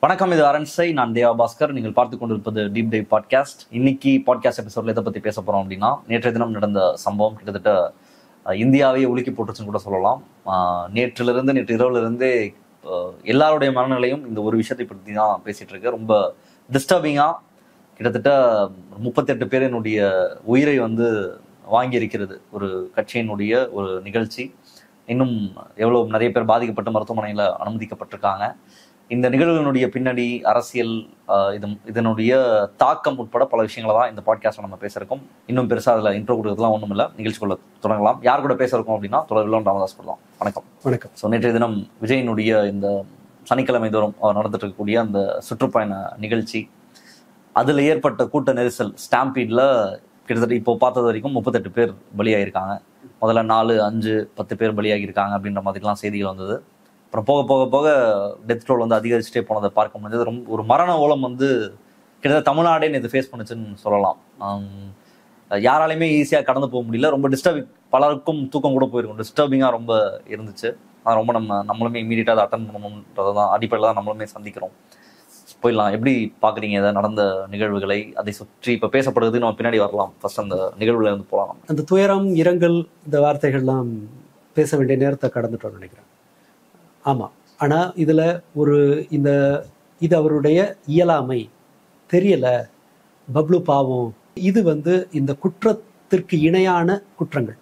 வணக்கம், இது அரண்சை. நான் தேவா பாஸ்கர். நீங்கள் பார்த்து கொண்டிருப்பது டீப் டைவ் பாட்காஸ்ட். இன்னைக்கு பாட்காஸ்ட் எபிசோட்ல எதை பத்தி பேச போறோம் அப்படின்னா, நேற்றைய தினம் நடந்த சம்பவம் கிட்டத்தட்ட இந்தியாவையே உலுக்கி போட்டுச்சுன்னு கூட சொல்லலாம். நேற்று இரவுல இருந்தே எல்லாருடைய மனநிலையும் இந்த ஒரு விஷயத்தை பற்றி தான் பேசிட்டு இருக்கு. ரொம்ப டிஸ்டர்பிங்கா கிட்டத்தட்ட 38 பேரினுடைய உயிரை வாங்கி இருக்கிறது ஒரு கட்சியினுடைய ஒரு நிகழ்ச்சி. இன்னும் எவ்வளவு நிறைய பேர் பாதிக்கப்பட்ட மருத்துவமனையில் அனுமதிக்கப்பட்டிருக்காங்க. இந்த நிகழ்வுகளுடைய பின்னணி, அரசியல், இதனுடைய தாக்கம் உட்பட பல விஷயங்களை தான் இந்த பாட்காஸ்ட்ல நம்ம பேசியிருக்கோம். இன்னும் பெருசாக அதில் இன்ட்ரோ கொடுக்கறதுலாம் ஒன்றும் இல்லை. நிகழ்ச்சிக்குள்ள தொடங்கலாம். யார் கூட பேசியிருக்கோம் அப்படின்னா, தொடர்பில் ராமதாஸ் கூட தான். வணக்கம். வணக்கம். ஸோ நேற்றைய தினம் விஜயினுடைய இந்த சனிக்கிழமை தோறும் நடந்துட்டு இருக்கக்கூடிய அந்த சுற்றுப்பயண நிகழ்ச்சி, அதில் ஏற்பட்ட கூட்ட நெரிசல், ஸ்டாம்பீட்ல கிட்டத்தட்ட இப்போ பார்த்தது வரைக்கும் 38 பேர் பலியாகிருக்காங்க. முதல்ல 4, 5, 10 பேர் பலியாகியிருக்காங்க அப்படின்ற மாதிரிலாம் செய்திகள் வந்தது. அப்புறம் போக போக போக டெத் டோல் அதிகரிச்சுட்டே போனதை பார்க்க முடிஞ்சது. ரொம்ப ஒரு மரண ஓலம் கிட்டத்தட்ட தமிழ்நாடே இது ஃபேஸ் பண்ணுச்சுன்னு சொல்லலாம். யாராலையுமே ஈஸியாக கடந்து போக முடியல. ரொம்ப டிஸ்டர்பிங், பலருக்கும் தூக்கம் கூட போயிருக்கும். டிஸ்டர்பிங்காக ரொம்ப இருந்துச்சு. அது ரொம்ப நம்மளுமே இமீடியட்டாக அதை அட்டன் பண்ணணுன்றதை தான் அடிப்படையில் தான் நம்மளுமே சந்திக்கிறோம். போயிடலாம். எப்படி பார்க்குறீங்க இதை, நடந்த நிகழ்வுகளை, அதை சுற்றி இப்போ பேசப்படுறது? நம்ம பின்னாடி வரலாம். ஃபர்ஸ்ட் அந்த நிகழ்வுல போகலாம். அந்த துயரம், இரங்கல், இந்த வார்த்தைகள்லாம் பேச வேண்டிய நேரத்தை கடந்துட்டோம்னு நினைக்கிறேன். ஆமாம். ஆனால் இதில் இது அவருடைய இயலாமை, தெரியலை, பப்ளு பாவம், இது இந்த குற்றத்திற்கு இணையான குற்றங்கள்,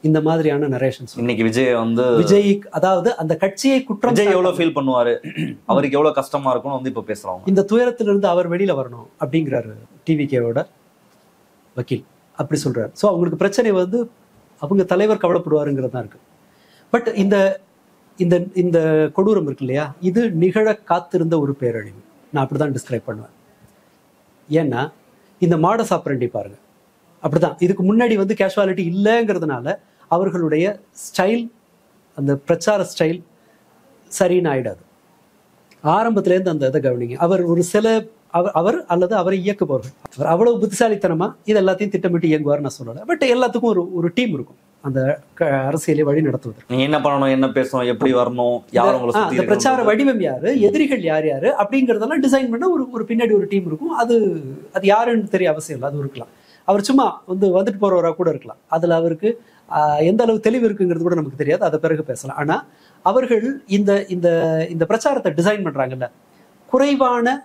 இந்த மாதிரியான நரேஷன்ஸ். இன்னைக்கு விஜய் அதாவது அந்த கட்சியை குற்றம், விஜய் எவ்வளவு ஃபீல் பண்ணுவாரு, அவருக்கு எவ்வளவு கஷ்டமா இருக்கும் இப்ப பேசுறோம். இந்த துயரத்திலிருந்து அவர் வெளியில வரணும் அப்படிங்கிறாரு டிவிகேவோட வக்கீல். அப்படி சொல்றாரு. ஸோ அவங்களுக்கு பிரச்சனை அவங்க தலைவர் கவலைப்படுவாருங்கிறது தான் இருக்கு. பட் இந்த இந்த கொடூரம் இருக்கு இல்லையா, இது நிகழ காத்திருந்த ஒரு பேரழிவு. நான் அப்படிதான் டிஸ்கிரைப் பண்ணுவேன். ஏன்னா இந்த மாடஸ் ஆப்பரண்டி பாருங்க, அப்படிதான். இதுக்கு முன்னாடி கேஷுவாலிட்டி இல்லைங்கிறதுனால அவர்களுடைய ஸ்டைல், அந்த பிரச்சார ஸ்டைல் சரின்னு ஆயிடாது. ஆரம்பத்திலேருந்து அந்த இதை கவனிங்க. அவர் ஒரு சில அவர் அல்லது அவரை இயக்குபவர்கள், அவர் அவ்வளவு புத்திசாலித்தனமா இது எல்லாத்தையும் திட்டமிட்டு இயங்குவார் நான் சொல்லலை. பட் எல்லாத்துக்கும் ஒரு டீம் இருக்கும் அந்த அரசியலை வழி நடத்துவது. நீங்க என்ன பண்ணணும், என்ன பேசணும், எப்படி வரணும், அந்த பிரச்சார வடிவம் யாரு, எதிரிகள் யார் யாரு அப்படிங்கறதெல்லாம் டிசைன் பண்ண ஒரு பின்னாடி ஒரு டீம் இருக்கும். அது யாருன்னு தெரிய அவசியம் இல்லை. அது இருக்கலாம். அவர் சும்மா வந்துட்டு போறவரா கூட இருக்கலாம். அதுல அவருக்கு எந்த அளவு தெளிவு இருக்குங்கிறது கூட நமக்கு தெரியாது. அதை பிறகு பேசலாம். ஆனா அவர்கள் இந்த இந்த இந்த பிரச்சாரத்தை டிசைன் பண்றாங்கல்ல, குறைவான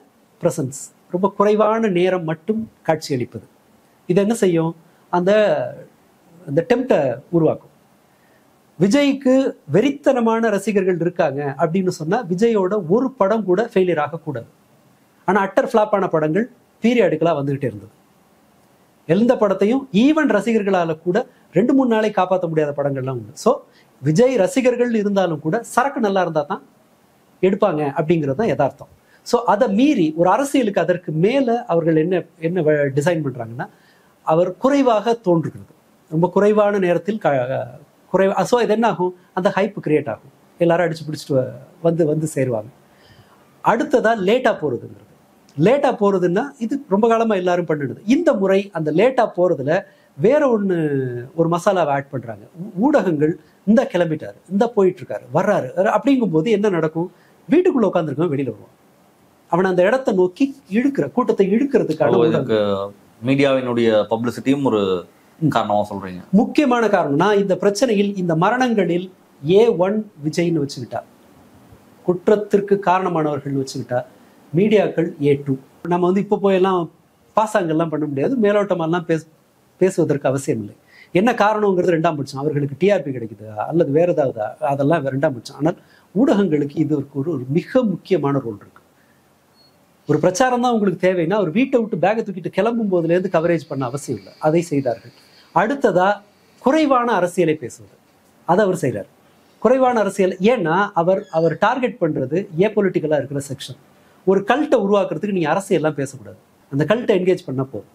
பிரசன்ஸ், ரொம்ப குறைவான நேரம் மட்டும் காட்சி அளிப்பது. இது என்ன செய்யும்? அந்த டெம்ப்டை உருவாக்கும். விஜய்க்கு வெறித்தனமான ரசிகர்கள் இருக்காங்க அப்படின்னு சொன்னா விஜயோட ஒரு படம் கூட ஃபெயிலியர் ஆகக்கூடாது. ஆனா அட்டர் ஃபிளாப்பான படங்கள் பீரியாடுகளா வந்துகிட்டே இருந்தது. எந்த படத்தையும் ஈவன் ரசிகர்களால கூட 2-3 நாளை காப்பாற்ற முடியாத படங்கள்லாம் உண்டு. ஸோ விஜய் ரசிகர்கள் இருந்தாலும் கூட சரக்கு நல்லா இருந்தா தான் எடுப்பாங்க அப்படிங்கிறது தான் யதார்த்தம். ஸோ அதை மீறி ஒரு அரசியலுக்கு அதற்கு மேல அவர்கள் என்ன டிசைன் பண்றாங்கன்னா, அவர் குறைவாக தோன்றுகிறது, ரொம்ப குறைவான நேரத்தில் ஸோ இது என்ன ஆகும்? அந்த ஹைப் கிரியேட் ஆகும். எல்லாரும் அடிச்சு பிடிச்சிட்டு வந்து சேருவாங்க. அடுத்ததா லேட்டா போறதுங்கிறது. லேட்டா போறதுன்னா இது ரொம்ப காலமா எல்லாரும் பண்ணிடுது. இந்த முறை அந்த லேட்டா போறதுல வேற ஒரு மசாலாவை ஆட் பண்றாங்க. ஊடகங்கள் இந்த கிளம்பிட்டாரு, இந்த போயிட்டு இருக்காரு, வர்றாரு அப்படிங்கும் போது என்ன நடக்கும்? வீட்டுக்குள்ள உட்காந்துருக்கவன் வெளியில வருவான். அவன் அந்த இடத்தை நோக்கி கூட்டத்தை இழுக்கிறதுக்கான மீடியாவினுடைய பப்ளிசிட்டியும் ஒரு காரணமா சொல்றீங்க. முக்கியமான காரணம். நான் இந்த பிரச்சனையில், இந்த மரணங்களில் A1 விஜய்னு வச்சுக்கிட்டா, குற்றத்திற்கு காரணமானவர்கள் வச்சுக்கிட்டா, மீடியாக்கள் A2. நம்ம இப்போ போயெல்லாம் பாசாங்கெல்லாம் பண்ண முடியாது, மேலோட்டமெல்லாம் பேசுவதற்கு அவசியம் இல்லை. என்ன காரணங்கிறது 2ஆம் பட்சம். அவர்களுக்கு டிஆர்பி கிடைக்குது அல்லது வேற ஏதாவது, அதெல்லாம் 2ஆம் பட்சம். ஆனால் ஊடகங்களுக்கு இது ஒரு மிக முக்கியமான ரோல் இருக்கு. ஒரு பிரச்சாரம் தான் உங்களுக்கு தேவைன்னா ஒரு வீட்டை விட்டு பேக்கை தூக்கிட்டு கிளம்பும் போதுலேருந்து கவரேஜ் பண்ண அவசியம் இல்லை. அதை செய்தார்கள். அடுத்ததா குறைவான அரசியலை பேசுவது, அதை அவர் செய்கிறார். குறைவான அரசியல். ஏன்னா அவர் டார்கெட் பண்றது பொலிட்டிக்கலா இருக்கிற செக்ஷன். ஒரு கல்ட்டை உருவாக்குறதுக்கு நீங்க அரசியல்லாம் பேசக்கூடாது. அந்த கல்ட்டை என்கேஜ் பண்ண போதும்.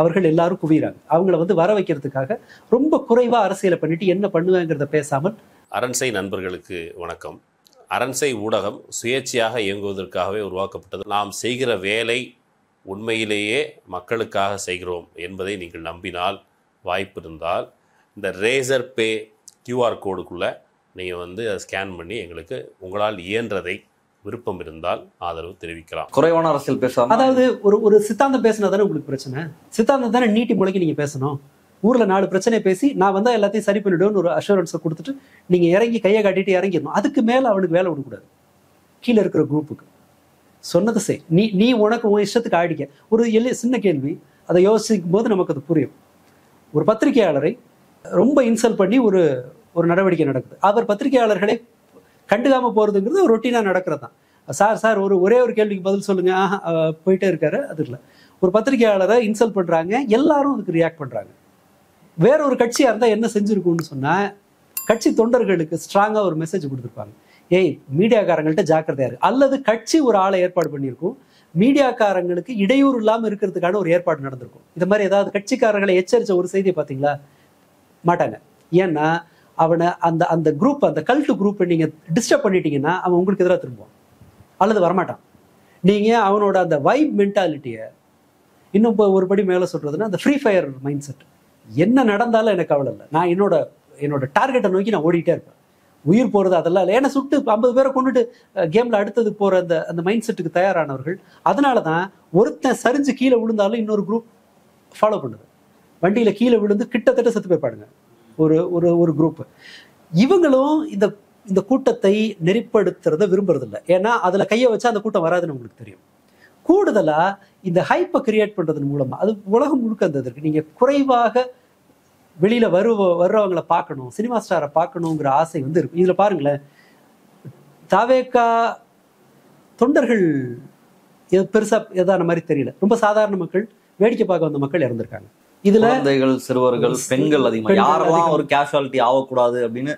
அவர்கள் எல்லாரும் குவிறாங்க. அவங்கள வர வைக்கிறதுக்காக ரொம்ப குறைவா அரசியலை பண்ணிட்டு என்ன பண்ணுவேங்கிறத பேசாமல். அரண்சை நண்பர்களுக்கு வணக்கம். அரண்சை ஊடகம் சுயேட்சையாக இயங்குவதற்காகவே உருவாக்கப்பட்டது. நாம் செய்கிற வேலை உண்மையிலேயே மக்களுக்காக செய்கிறோம் என்பதை நீங்கள் நம்பினால், வாய்ப்பு இருந்தால், இந்த ரேசர் பே QR கோடுக்குள்ளே நீங்கள் அதை ஸ்கேன் பண்ணி எங்களுக்கு உங்களால் இயன்றதை விருப்பம் இருந்தால் ஆதரவு தெரிவிக்கலாம். குறைவான அரசியல் பேசாம, அதாவது ஒரு சித்தாந்தம் பேசினா தானே உங்களுக்கு பிரச்சனை. சித்தாந்தம் தானே நீட்டி முளைக்கி நீங்க பேசணும். ஊர்ல 4 பிரச்சனையை பேசி நான் வந்தா எல்லாத்தையும் சரி பண்ணிடுவேன்னு ஒரு அஷூரன்ஸை கொடுத்துட்டு நீங்க இறங்கி கையை காட்டிட்டு இறங்கிடணும். அதுக்கு மேல அவனுக்கு வேலை விடக்கூடாது. கீழே இருக்கிற குரூப்புக்கு சொன்னதை செய். நீ உனக்கு உன் இஷ்டத்துக்கு ஆடிக்க. ஒரு சின்ன கேள்வி, அதை யோசிக்கும் போது நமக்கு அது புரியும். ஒரு பத்திரிகையாளரை ரொம்ப இன்சல்ட் பண்ணி ஒரு நடவடிக்கை நடக்குது. அவர் பத்திரிகையாளர்களை கண்டுக்காம போறதுங்கிறது ஒரு ரொட்டீனா நடக்கிறது தான். சார் ஒரே ஒரு கேள்விக்கு பதில் சொல்லுங்க, போயிட்டே இருக்காரு. அது இல்லை, ஒரு பத்திரிகையாளரை இன்சல்ட் பண்றாங்க, எல்லாரும் அதுக்கு ரியாக்ட் பண்றாங்க. வேற ஒரு கட்சியா இருந்தா என்ன செஞ்சிருக்கும்னு சொன்னா, கட்சி தொண்டர்களுக்கு ஸ்ட்ராங்கா ஒரு மெசேஜ் கொடுத்துருப்பாங்க, ஏய் மீடியாக்காரங்கள்ட்ட ஜாக்கிரதையா இருக்கு. அல்லது கட்சி ஒரு ஆளை ஏற்பாடு பண்ணியிருக்கும், மீடியாக்காரங்களுக்கு இடையூறு இல்லாம இருக்கிறதுக்கான ஒரு ஏற்பாடு நடந்திருக்கும். இந்த மாதிரி ஏதாவது கட்சிக்காரர்களை எச்சரிச்ச ஒரு செய்தியை பார்த்தீங்களா? மாட்டாங்க. ஏன்னா அவனை அந்த குரூப், அந்த கல்ட் குரூப்பை நீங்க டிஸ்டர்ப் பண்ணிட்டீங்கன்னா அவன் உங்களுக்கு எதிராக திரும்புவான் அல்லது வரமாட்டான். நீங்க அவனோட அந்த வைப் மென்டாலிட்டியை இன்னும் இப்போ ஒரு படி மேலே சொல்றதுன்னா, அந்த ஃப்ரீ ஃபயர் மைண்ட் செட். என்ன நடந்தாலும் எனக்கு கவலை இல்லை, நான் என்னோட டார்கெட்டை நோக்கி நான் ஓடிட்டே இருப்பேன். உயிர் போறது அதெல்லாம் இல்லை. ஏன்னா சுட்டு 50 பேரை கொண்டுட்டு கேம்ல அடுத்தது போற அந்த மைண்ட் செட்டுக்கு தயாரானவர்கள். அதனாலதான் ஒருத்தன் சரிஞ்சு கீழே விழுந்தாலும் இன்னொரு குரூப் ஃபாலோ பண்ணுது. வண்டியில கீழே விழுந்து கிட்டத்தட்ட செத்து போய்ப்பாடுங்க ஒரு குரூப். இவங்களும் இந்த கூட்டத்தை நெறிப்படுத்துறத விரும்புறது இல்லை. ஏன்னா அதுல கையை வச்சா அந்த கூட்டம் வராதுன்னு உங்களுக்கு தெரியும். கூடுதலா இந்த ஹைப்பை கிரியேட் பண்றதன் மூலமா, அது உலகம் முழுக்க அந்த இருக்கு. நீங்க குறைவாக வெளியில வர்றவங்களை பார்க்கணும், சினிமா ஸ்டாரை பார்க்கணுங்கிற ஆசை இருக்கு. இதுல பாருங்களேன், தாவேகா தொண்டர்கள் பெருசா எதான மாதிரி தெரியல. ரொம்ப சாதாரண மக்கள், வேடிக்கை பார்க்க வந்த மக்கள் இறந்திருக்காங்க. இதுல குழந்தைகள், சிறுவர்கள், பெண்கள் அதிகமா. யாரெல்லாம் ஒரு கேஷுவாலிட்டி ஆகக்கூடாது அப்படின்னு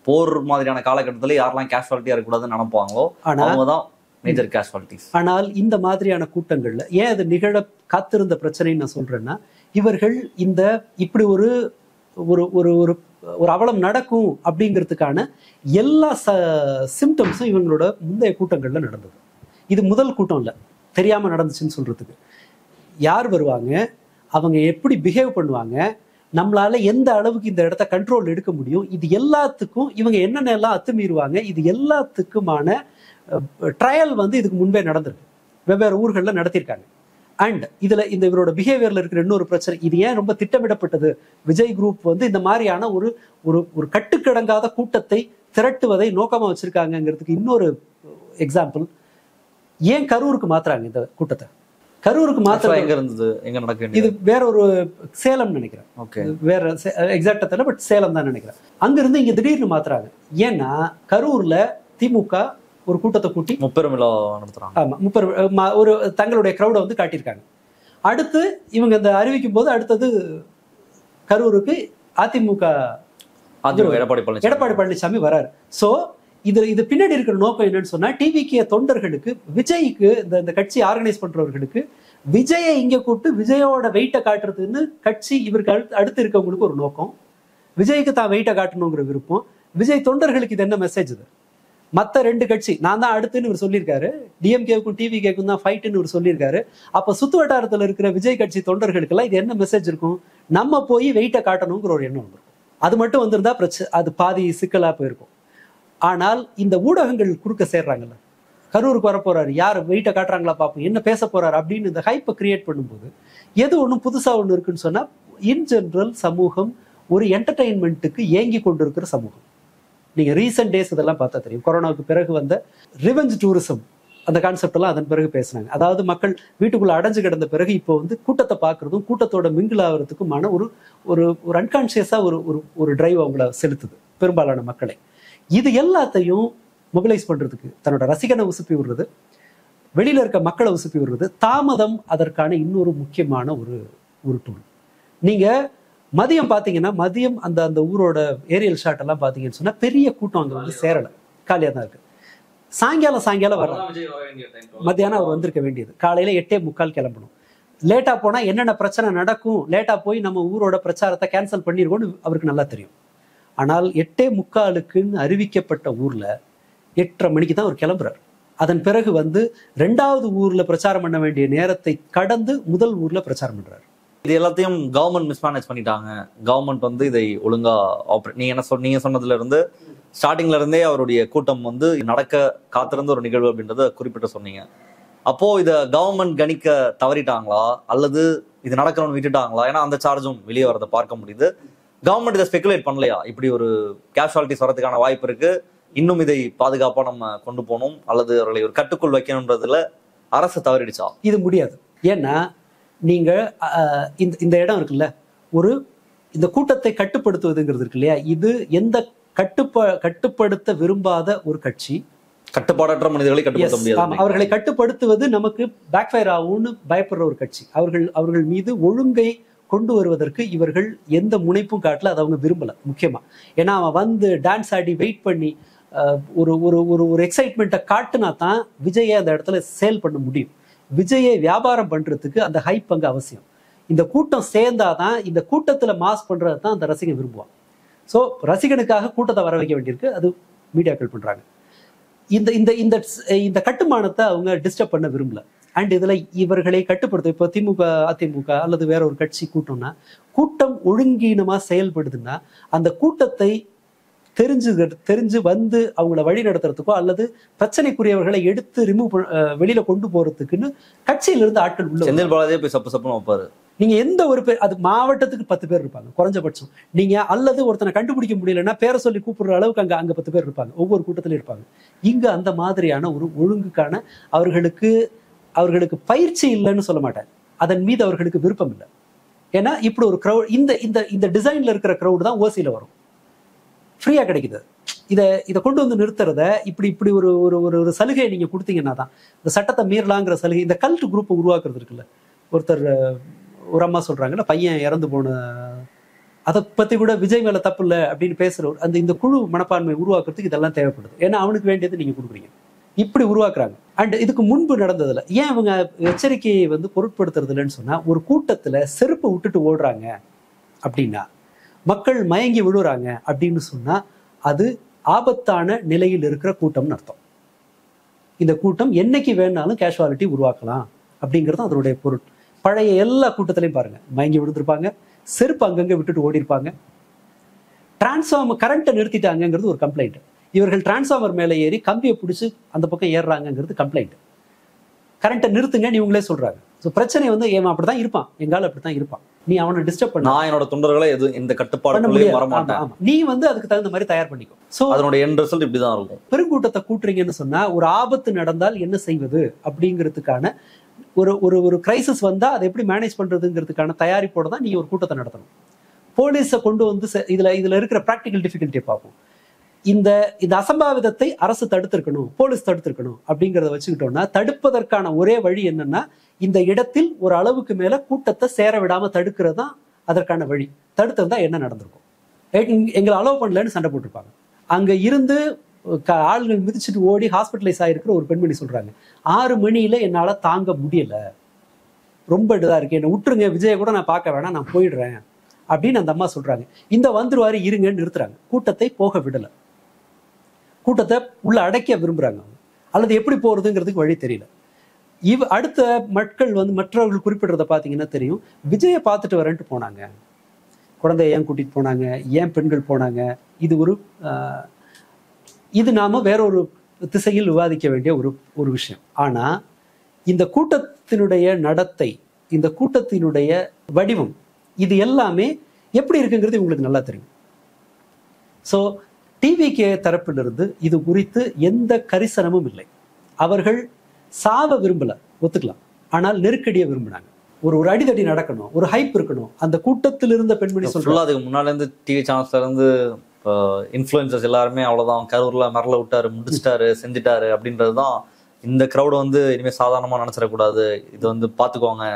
போர் மாதிரியான காலகட்டத்துல யாரெல்லாம் கேஷுவாலிட்டியா இருக்கக்கூடாதுன்னு நினைப்பாங்களோ அவங்கதான் மேஜர் கேஷுவாலிட்டிஸ். ஆனால் இந்த மாதிரியான கூட்டங்கள்ல ஏன் அது நிகழ காத்திருந்த பிரச்சனைன்னு நான் சொல்றேன்னா, இவர்கள் இப்படி ஒரு அவலம் நடக்கும் அப்படிங்கிறதுக்கான எல்லா சிம்டம்ஸும் இவங்களோட முந்தைய கூட்டங்கள்ல நடந்தது. இது முதல் கூட்டம் இல்லை, தெரியாம நடந்துச்சுன்னு சொல்றதுக்கு. யார் வருவாங்க, அவங்க எப்படி பிஹேவ் பண்ணுவாங்க, நம்மளால எந்த அளவுக்கு இந்த இடத்த கண்ட்ரோல் எடுக்க முடியும், இது எல்லாத்துக்கும் இவங்க என்னென்னலாம் அத்துமீறுவாங்க, இது எல்லாத்துக்குமான ட்ரையல் இதுக்கு முன்பே நடந்திருக்கு. வெவ்வேறு ஊர்களில் நடத்தியிருக்காங்க. அண்ட் இவரோட பிஹேவியர்ல இருக்கிற இன்னொரு பிரச்சனை, இது ஏன் ரொம்ப திட்டமிடப்பட்டது, விஜய் குரூப் இந்த மாதிரியான ஒரு கட்டுக்கடங்காத கூட்டத்தை திரட்டுவதை நோக்கமா வச்சிருக்காங்கிறதுக்கு இன்னொரு எக்ஸாம்பிள், ஏன் கரூருக்கு மாத்துறாங்க இந்த கூட்டத்தை? கரூருக்கு மாத்திரம் எங்க இருந்தது, எங்க நடக்க, இது வேற ஒரு சேலம் நினைக்கிறேன். ஓகே, வேற எக்ஸாக்டா தெரியல, பட் சேலம் தான் நினைக்கிறேன். அங்க இருந்து இங்க திடீர்னு மாத்துறாங்க. ஏன்னா கரூர்ல திமுக ஒரு கூட்டத்தை கூட்டி முப்பெரும் விழா நடத்துறாங்க. ஆமா, ஒரு தங்களுடைய கிரௌடை காட்டியிருக்காங்க. அடுத்து இவங்க இந்த அறிவிக்கும் போது அடுத்தது கரூருக்கு அதிமுக எடப்பாடி பழனிசாமி வராரு. சோ இது பின்னாடி இருக்கிற நோக்கம் என்னன்னு சொன்னா, டிவிகே தொண்டர்களுக்கு, விஜய்க்கு இந்த கட்சி ஆர்கனைஸ் பண்றவர்களுக்கு விஜயை இங்க கூப்பிட்டு விஜயோட வெயிட்டை காட்டுறதுன்னு கட்சி இவருக்கு அடுத்து இருக்கவங்களுக்கு ஒரு நோக்கம். விஜய்க்கு தான் வெயிட்டை காட்டணுங்கிற விருப்பம். விஜய் தொண்டர்களுக்கு இது என்ன மெசேஜ்? இது மற்ற 2 கட்சி நான் தான் அடுத்துன்னு இவர் சொல்லியிருக்காரு, டிஎம்கேவுக்கும் டிவிகேக்கும் தான் ஃபைட்டுன்னு இவர் சொல்லியிருக்காரு. அப்ப சுத்து வட்டாரத்தில் இருக்கிற விஜய் கட்சி தொண்டர்களுக்கெல்லாம் இது என்ன மெசேஜ் இருக்கும்? நம்ம போய் வெயிட்டை காட்டணுங்கிற ஒரு எண்ணம் இருக்கும். அது மட்டும் வந்திருந்தா அது பாதி சிக்கலா போயிருக்கும். ஆனால் இந்த ஊடகங்கள் குறுக்க சேர்றாங்கல்ல, கரூருக்கு வரப்போறாரு, யார் வெயிட்டை காட்டுறாங்களா பார்ப்போம், என்ன பேச போறாரு அப்படின்னு இந்த ஹைப்பை கிரியேட் பண்ணும்போது எது ஒன்றும் புதுசா ஒன்று இருக்குன்னு சொன்னா, இன் ஜென்ரல் சமூகம் ஒரு என்டர்டெயின்மெண்ட்டுக்கு ஏங்கி கொண்டிருக்கிற சமூகம். நீங்க ரீசெண்ட் டேஸ் இதெல்லாம் பார்த்தா தெரியும். கொரோனாவுக்கு பிறகு வந்த ரிவெஞ்ச் டூரிசம், அந்த கான்செப்ட் எல்லாம் அதன் பிறகு பேசினாங்க. அதாவது மக்கள் வீட்டுக்குள்ள அடைஞ்சு கிடந்த பிறகு இப்போ கூட்டத்தை பார்க்கறதும் கூட்டத்தோட மிங்கிள் ஆகிறதுக்குமான ஒரு அன்கான்சியஸா ஒரு டிரைவ் அவங்கள செலுத்துது பெரும்பாலான மக்களை. இது எல்லாத்தையும் மொபிலைஸ் பண்றதுக்கு தன்னோட ரசிகனை உசுப்பி விடுறது, வெளியில இருக்க மக்களை உசுப்பி விடுறது, தாமதம் அதற்கான இன்னொரு முக்கியமான ஒரு டூல். நீங்க மதியம் பார்த்தீங்கன்னா, மதியம் அந்த ஊரோட ஏரியல் ஷாட் எல்லாம் பார்த்தீங்கன்னு சொன்னா பெரிய கூட்டம் அங்கே சேரலை, காலியாக தான் இருக்கு. சாயங்காலம் வர மத்தியானம் அவர் வந்திருக்க வேண்டியது, காலையில 8:45 கிளம்பணும். லேட்டா போனா என்னென்ன பிரச்சனை நடக்கும், லேட்டா போய் நம்ம ஊரோட பிரச்சாரத்தை கேன்சல் பண்ணிருக்கோம்னு அவருக்கு நல்லா தெரியும். ஆனால் 8:45க்குன்னு அறிவிக்கப்பட்ட ஊர்ல 8:30 மணிக்கு தான் அவர் கிளம்புறாரு. அதன் பிறகு 2வது ஊர்ல பிரச்சாரம் பண்ண வேண்டிய நேரத்தை கடந்து முதல் ஊர்ல பிரச்சாரம் பண்றாரு. இது எல்லாத்தையும் கவர்மெண்ட் மிஸ்மேனேஜ் பண்ணிட்டாங்க. கவர்மெண்ட் இதை ஒழுங்கா ஆப்ரேட், நீங்க சொன்னதுல இருந்து ஸ்டார்டிங்ல இருந்தே அவருடைய கூட்டம் வந்து நடக்க காத்திருந்த ஒரு நிகழ்வு அப்படின்றத குறிப்பிட்டு சொன்னீங்க. அப்போ இதை கவர்மெண்ட் கணிக்க தவறிட்டாங்களா அல்லது இது நடக்கணும்னு விட்டுட்டாங்களா? ஏன்னா அந்த சார்ஜும் வெளியே வரதை பார்க்க முடியுது. கவர்மெண்ட் இதை ஸ்பெகுலேட் பண்ணலையா, இப்படி ஒரு கேஷுவாலிட்டிஸ் வரதுக்கான வாய்ப்பு இருக்கு, இன்னும் இதை பாதுகாப்பா நம்ம கொண்டு போகணும் அல்லது அவர்களை ஒரு கட்டுக்குள் வைக்கணும்ன்றதுல அரசு தவறிடுச்சா? இது முடியாது. ஏன்னா நீங்க இந்த இடம் இருக்குல்ல, ஒரு இந்த கூட்டத்தை கட்டுப்படுத்துவதுங்கிறது இருக்கு இல்லையா, இது எந்த கட்டுப்படுத்த விரும்பாத ஒரு கட்சி, கட்டுப்பாடற்ற மனிதர்களை கட்டுப்படுத்த முடியாது. அவர்களை கட்டுப்படுத்துவது நமக்கு பேக்ஃபயர் ஆகும்னு பயப்படுற ஒரு கட்சி. அவர்கள் மீது ஒழுங்கை கொண்டு வருவதற்கு இவர்கள் எந்த முனைப்பும் காட்டல, அதை அவங்க விரும்பல முக்கியமா. ஏன்னா அவன் வந்து டான்ஸ் ஆடி வெயிட் பண்ணி ஒரு ஒரு ஒரு எக்ஸைட்மெண்ட்டை காட்டுனா தான் விஜயை அந்த இடத்துல சேல் பண்ண முடியும். விஜயை வியாபாரம் பண்றதுக்கு அந்த ஹைப் அங்க அவசியம். இந்த கூட்டம் சேர்ந்தாதான், இந்த கூட்டத்துல மாஸ் பண்றது தான் அந்த ரசிகன் விரும்புவான். ஸோ ரசிகனுக்காக கூட்டத்தை வர வைக்க வேண்டியிருக்கு, அது மீடியாக்கள் பண்றாங்க. இந்த இந்த இந்த இந்த கட்டுமானத்தை அவங்க டிஸ்டர்ப் பண்ண விரும்பல. அண்ட் இதுல இவர்களை கட்டுப்படுத்த, இப்போ திமுக அதிமுக அல்லது வேற ஒரு கட்சி கூட்டம்னா, கூட்டம் ஒழுங்கீனமா செயல்படுதுன்னா அந்த கூட்டத்தை தெரிஞ்சு வந்து அவங்கள வழி நடத்துறதுக்கோ அல்லது பிரச்சனைக்குரியவர்களை எடுத்து வெளியில கொண்டு போறதுக்குன்னு கட்சியில இருந்து ஆட்கள் உள்ள. செந்தில் பாலாஜியே போய் சப்பு சப்புன்னு வைப்பாரு. நீங்க எந்த ஒரு பேர், அது மாவட்டத்துக்கு 10 பேர் இருப்பாங்க குறைஞ்சபட்சம். நீங்க அல்லது ஒருத்தனை கண்டுபிடிக்க முடியலன்னா பேரை சொல்லி கூப்பிடுற அளவுக்கு அங்க 10 பேர் இருப்பாங்க, ஒவ்வொரு கூட்டத்திலும் இருப்பாங்க. இங்க அந்த மாதிரியான ஒரு ஒழுங்குக்கான அவர்களுக்கு பயிற்சி இல்லைன்னு சொல்ல மாட்டேன், அதன் மீது அவர்களுக்கு விருப்பம் இல்லை. ஏன்னா இப்படி ஒரு க்ரௌட், இந்த டிசைன்ல இருக்கிற க்ரௌட் தான் ஓசியில வரும், ஃப்ரீயா கிடைக்குது. இதை கொண்டு வந்து நிறுத்துறத இப்படி ஒரு ஒரு சலுகையை நீங்க கொடுத்தீங்கன்னா தான் இந்த சட்டத்தை மீறலாங்கிற சலுகை. இந்த கல்ட் குரூப்பை உருவாக்குறது இருக்குல்ல, ஒருத்தர் ஒரு அம்மா சொல்றாங்கல்ல, பையன் இறந்து போன, அதை பத்தி கூட விஜய் மேல தப்பு இல்லை அப்படின்னு பேசுற இந்த குழு மனப்பான்மை உருவாக்குறதுக்கு இதெல்லாம் தேவைப்படுது. ஏன்னா அவனுக்கு வேண்டியது நீங்க கொடுக்குறீங்க, இப்படி உருவாக்குறாங்க. அண்ட் இதுக்கு முன்பு நடந்ததுல ஏன் அவங்க எச்சரிக்கையை வந்து பொருட்படுத்துறது இல்லைன்னு சொன்னா, ஒரு கூட்டத்துல செருப்பை விட்டுட்டு ஓடுறாங்க அப்படின்னா, மக்கள் மயங்கி விழுறாங்க அப்படின்னு சொன்னா, அது ஆபத்தான நிலையில் இருக்கிற கூட்டம்னு அர்த்தம். இந்த கூட்டம் என்னைக்கு வேணாலும் கேஷுவாலிட்டி உருவாக்கலாம் அப்படிங்கிறது அதனுடைய பொருள். பழைய எல்லா கூட்டத்திலையும் பாருங்க, மயங்கி விழுந்திருப்பாங்க, செருப்பு அங்கங்க விட்டுட்டு ஓடி இருப்பாங்க. டிரான்ஸ்ஃபார்மர் கரண்ட்டை நிறுத்திட்டாங்கிறது ஒரு கம்ப்ளைண்ட், இவர்கள் டிரான்ஸ்ஃபார்மர் மேலே ஏறி கம்பியை பிடிச்சி அந்த பக்கம் ஏறுறாங்கிறது கம்ப்ளைண்ட். கரண்ட்டை நிறுத்துங்க நீ உங்களே சொல்றாங்க. ஸோ பிரச்சனை வந்து ஏன் அப்படிதான் இருப்பான், எங்கால அப்படித்தான் இருப்பான், நீ அவனை டிஸ்டர்ப் பண்ண, நான் என்னோட தொண்டர்களை எதுவும் இந்த கட்டுப்பாடு வரமாட்டேன், நீ வந்து அதுக்கு தகுந்த மாதிரி தயார் பண்ணிக்கோ. ஸோ அதனுடைய எண்ட் ரிசல்ட் இப்படிதான் இருக்கும். பெருங்கூட்டத்தை கூட்டுறீங்கன்னு சொன்னா, ஒரு ஆபத்து நடந்தால் என்ன செய்வது அப்படிங்கிறதுக்கான ஒரு கிரைசிஸ் வந்தா அதை எப்படி மேனேஜ் பண்றதுங்கிறதுக்கான தயாரிப்போட தான் நீ ஒரு கூட்டத்தை நடத்தணும். போலீஸை கொண்டு வந்து இதுல இருக்கிற ப்ராக்டிக்கல் டிஃபிகல்ட்டியை பார்ப்போம். இந்த அசம்பாவிதத்தை அரசு தடுத்திருக்கணும், போலீஸ் தடுத்திருக்கணும் அப்படிங்கிறத வச்சுக்கிட்டோம்னா, தடுப்பதற்கான ஒரே வழி என்னன்னா, இந்த இடத்தில் ஒரு அளவுக்கு மேல கூட்டத்தை சேர விடாம தடுக்கிறது தான் அதற்கான வழி. தடுத்திருந்தா என்ன நடந்திருக்கும்? எங்களை அலோவ் பண்ணலன்னு சண்டை போட்டிருப்பாங்க. அங்க இருந்து ஆளுகள் மிதிச்சுட்டு ஓடி ஹாஸ்பிட்டலைஸ் ஆகிருக்கிற ஒரு பெண்மணி சொல்றாங்க, 6 மணியில என்னால தாங்க முடியல, ரொம்ப இதா இருக்கு, என்னை விட்டுருங்க, விஜயை கூட நான் பார்க்க வேணாம், நான் போயிடுறேன் அப்படின்னு அந்த அம்மா சொல்றாங்க. இந்த வந்துருவாரு இருங்கன்னு நிறுத்துறாங்க, கூட்டத்தை போக விடல, கூட்டத்தை உள்ள அடைக்க விரும்புறாங்க. அல்லது எப்படி போறதுங்கிறதுக்கு வழி தெரியல. அடுத்த மக்கள் வந்து மற்றவர்கள் குறிப்பிடுறத பார்த்தீங்கன்னா தெரியும், விஜயை பார்த்துட்டு வரேன்ட்டு போனாங்க, குழந்தைய ஏன் கூட்டிட்டு போனாங்க, ஏன் பெண்கள் போனாங்க, இது நாம வேற ஒரு திசையில் விவாதிக்க வேண்டிய ஒரு விஷயம். ஆனா இந்த கூட்டத்தினுடைய நடத்தை, இந்த கூட்டத்தினுடைய வடிவம், இது எல்லாமே எப்படி இருக்குங்கிறது உங்களுக்கு நல்லா தெரியும். ஸோ டிவிகே தரப்பிலிருந்து இது குறித்து எந்த கரிசனமும் இல்லை. அவர்கள் சாவ விரும்பல, ஒத்துக்கலாம், ஆனால் நெருக்கடியை விரும்பினாங்க. ஒரு அடிதடி நடக்கணும், ஒரு ஹைப் இருக்கணும். அந்த கூட்டத்தில் இருந்த பெண்மணி சொல்றா, அதுக்கு முன்னால இருந்து டிவி சேனல்ஸ்ல இருந்து இன்ஃப்ளூயன்சர்ஸ் எல்லாருமே அவ்வளவுதான், கரூர்ல மரல விட்டாரு, முடிச்சிட்டாரு, செஞ்சுட்டாரு அப்படின்றதுதான். இந்த க்ரௌட் வந்து இனிமே சாதாரணமா நினைச்சிடக்கூடாது, இது வந்து பாத்துக்கோங்க